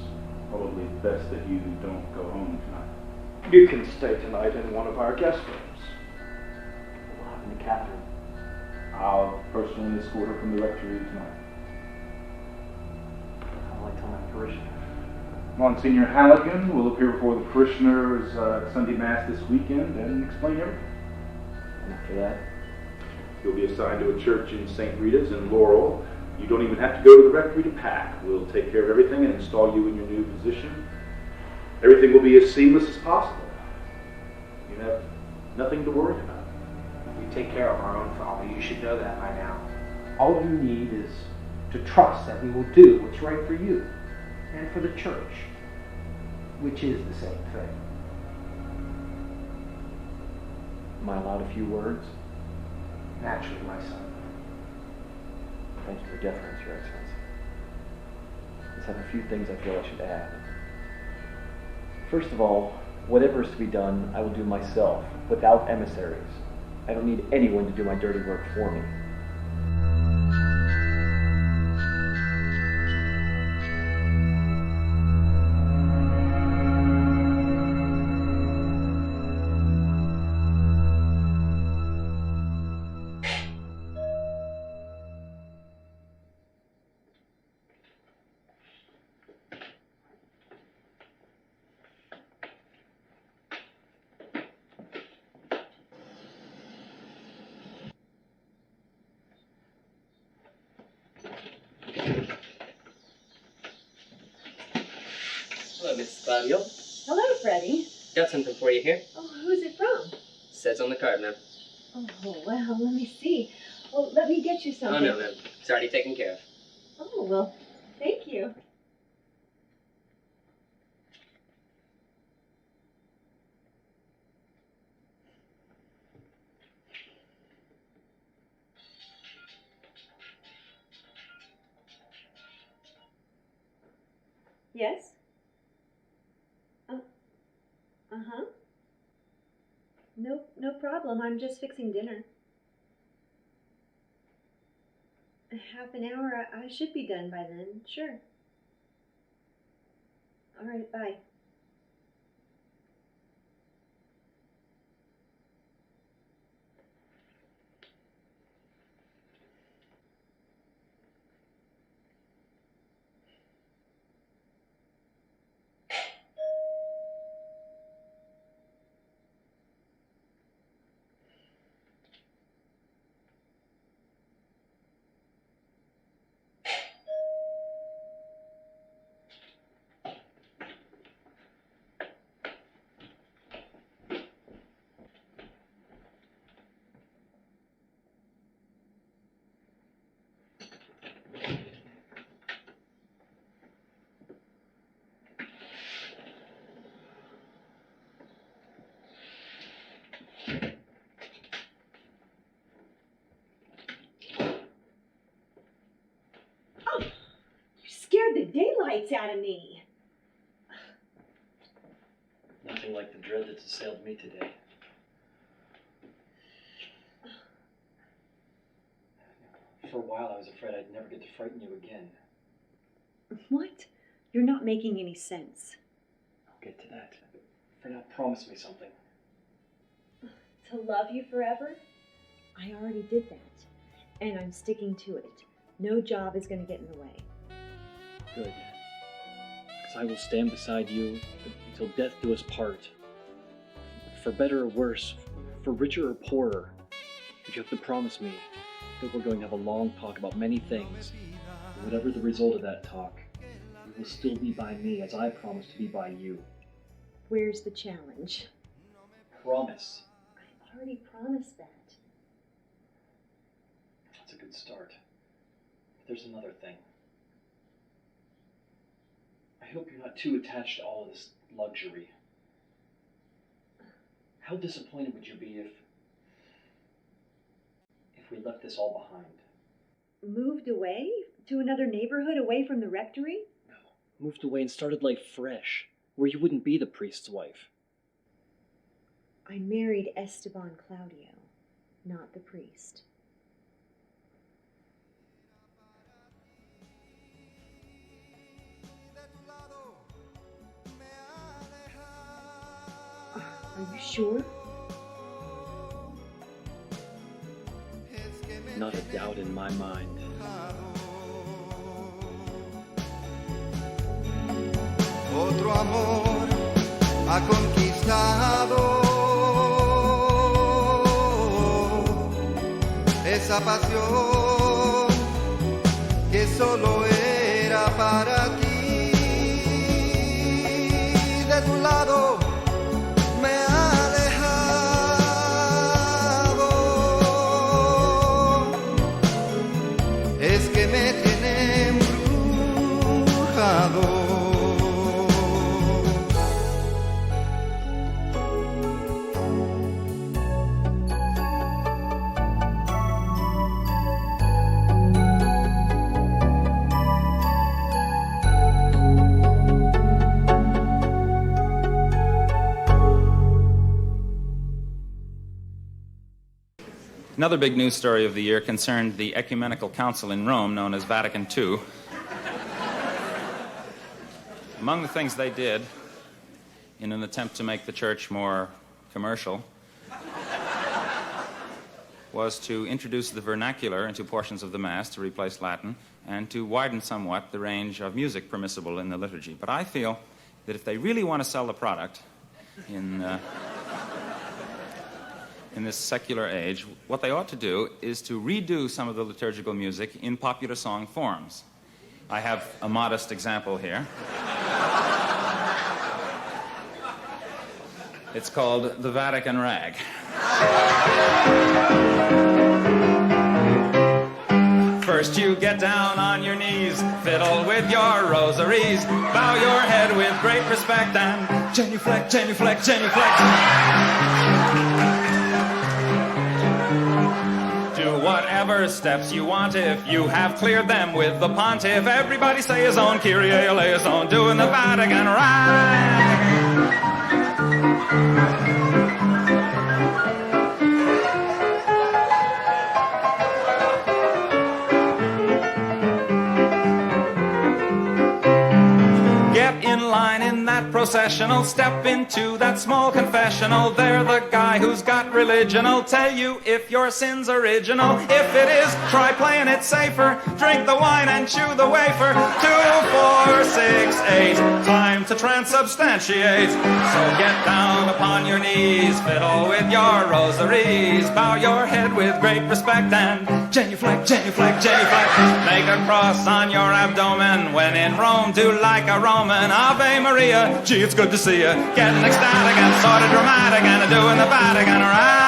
probably best that you don't go home tonight. You can stay tonight in one of our guest rooms. What will happen to Catherine? I'll personally escort her from the rectory tonight. I'll like tell my parishioners. Monsignor Halligan will appear before the parishioners at Sunday Mass this weekend and explain everything. And after that? You'll be assigned to a church in St. Rita's in Laurel You don't even have to go to the rectory to pack. We'll take care of everything and install you in your new position. Everything will be as seamless as possible. You have nothing to worry about. We take care of our own, Father. You should know that by now. All you need is to trust that we will do what's right for you and for the church, which is the same thing. Am I allowed a few words? Naturally, my son. Thank you for deference, Your Excellency. I just have a few things I feel I should add. First of all, whatever is to be done, I will do myself, without emissaries. I don't need anyone to do my dirty work for me. Hello, Mrs. Claudio. Hello, Freddie. Got something for you here. Oh, who's it from? Says on the card, ma'am. Oh, well, let me see. Oh, let me get you Oh, something. no, ma'am. It's already taken care of. Oh, well, thank you. Yes? Uh-huh. No problem. I'm just fixing dinner. Half an hour. I should be done by then. Sure. All right, bye. Scared the daylights out of me. Nothing like the dread that's assailed me today. For a while, I was afraid I'd never get to frighten you again. What? You're not making any sense. I'll get to that. For now, promise me something. To love you forever? I already did that. And I'm sticking to it. No job is going to get in the way. Good. Because I will stand beside you until death do us part. For better or worse, for richer or poorer. But you have to promise me that we're going to have a long talk about many things. And whatever the result of that talk, you will still be by me as I promise to be by you. Where's the challenge? Promise. I already promised that. That's a good start. But there's another thing. I hope you're not too attached to all of this luxury. How disappointed would you be if we left this all behind? Moved away? To another neighborhood away from the rectory? No. Moved away and started life fresh, where you wouldn't be the priest's wife. I married Esteban Claudio, not the priest. Are you sure? Not a doubt in my mind. Otro amor ha conquistado esa pasión que solo era para ti. De tu lado me ha dejado. Es que me tiene embrujado. Another big news story of the year concerned the Ecumenical Council in Rome, known as Vatican II. Among the things they did, in an attempt to make the church more commercial, was to introduce the vernacular into portions of the Mass to replace Latin, and to widen somewhat the range of music permissible in the liturgy. But I feel that if they really want to sell the product in this secular age, what they ought to do is to redo some of the liturgical music in popular song forms. I have a modest example here. It's called the Vatican Rag. First you get down on your knees, fiddle with your rosaries, bow your head with great respect and genuflect, genuflect, genuflect. Do whatever steps you want if you have cleared them with the pontiff. Everybody say his own, Kyrie eleison, doing the Vatican Rag. Get in line in that processional, step into that small confessional. They're the guy who's got religion'll tell you if your sin's original. If it is, try playing it safer. Drink the wine and chew the wafer. 2, 4, 6, 8. Time to transubstantiate. So get down upon your knees, fiddle with your rosaries, bow your head with great respect and genuflect, genuflect, genuflect. Make a cross on your abdomen. When in Rome, do like a Roman. Ave Maria, gee, it's good to see you. Getting ecstatic and sort of dramatic and doing the Vatican Rag.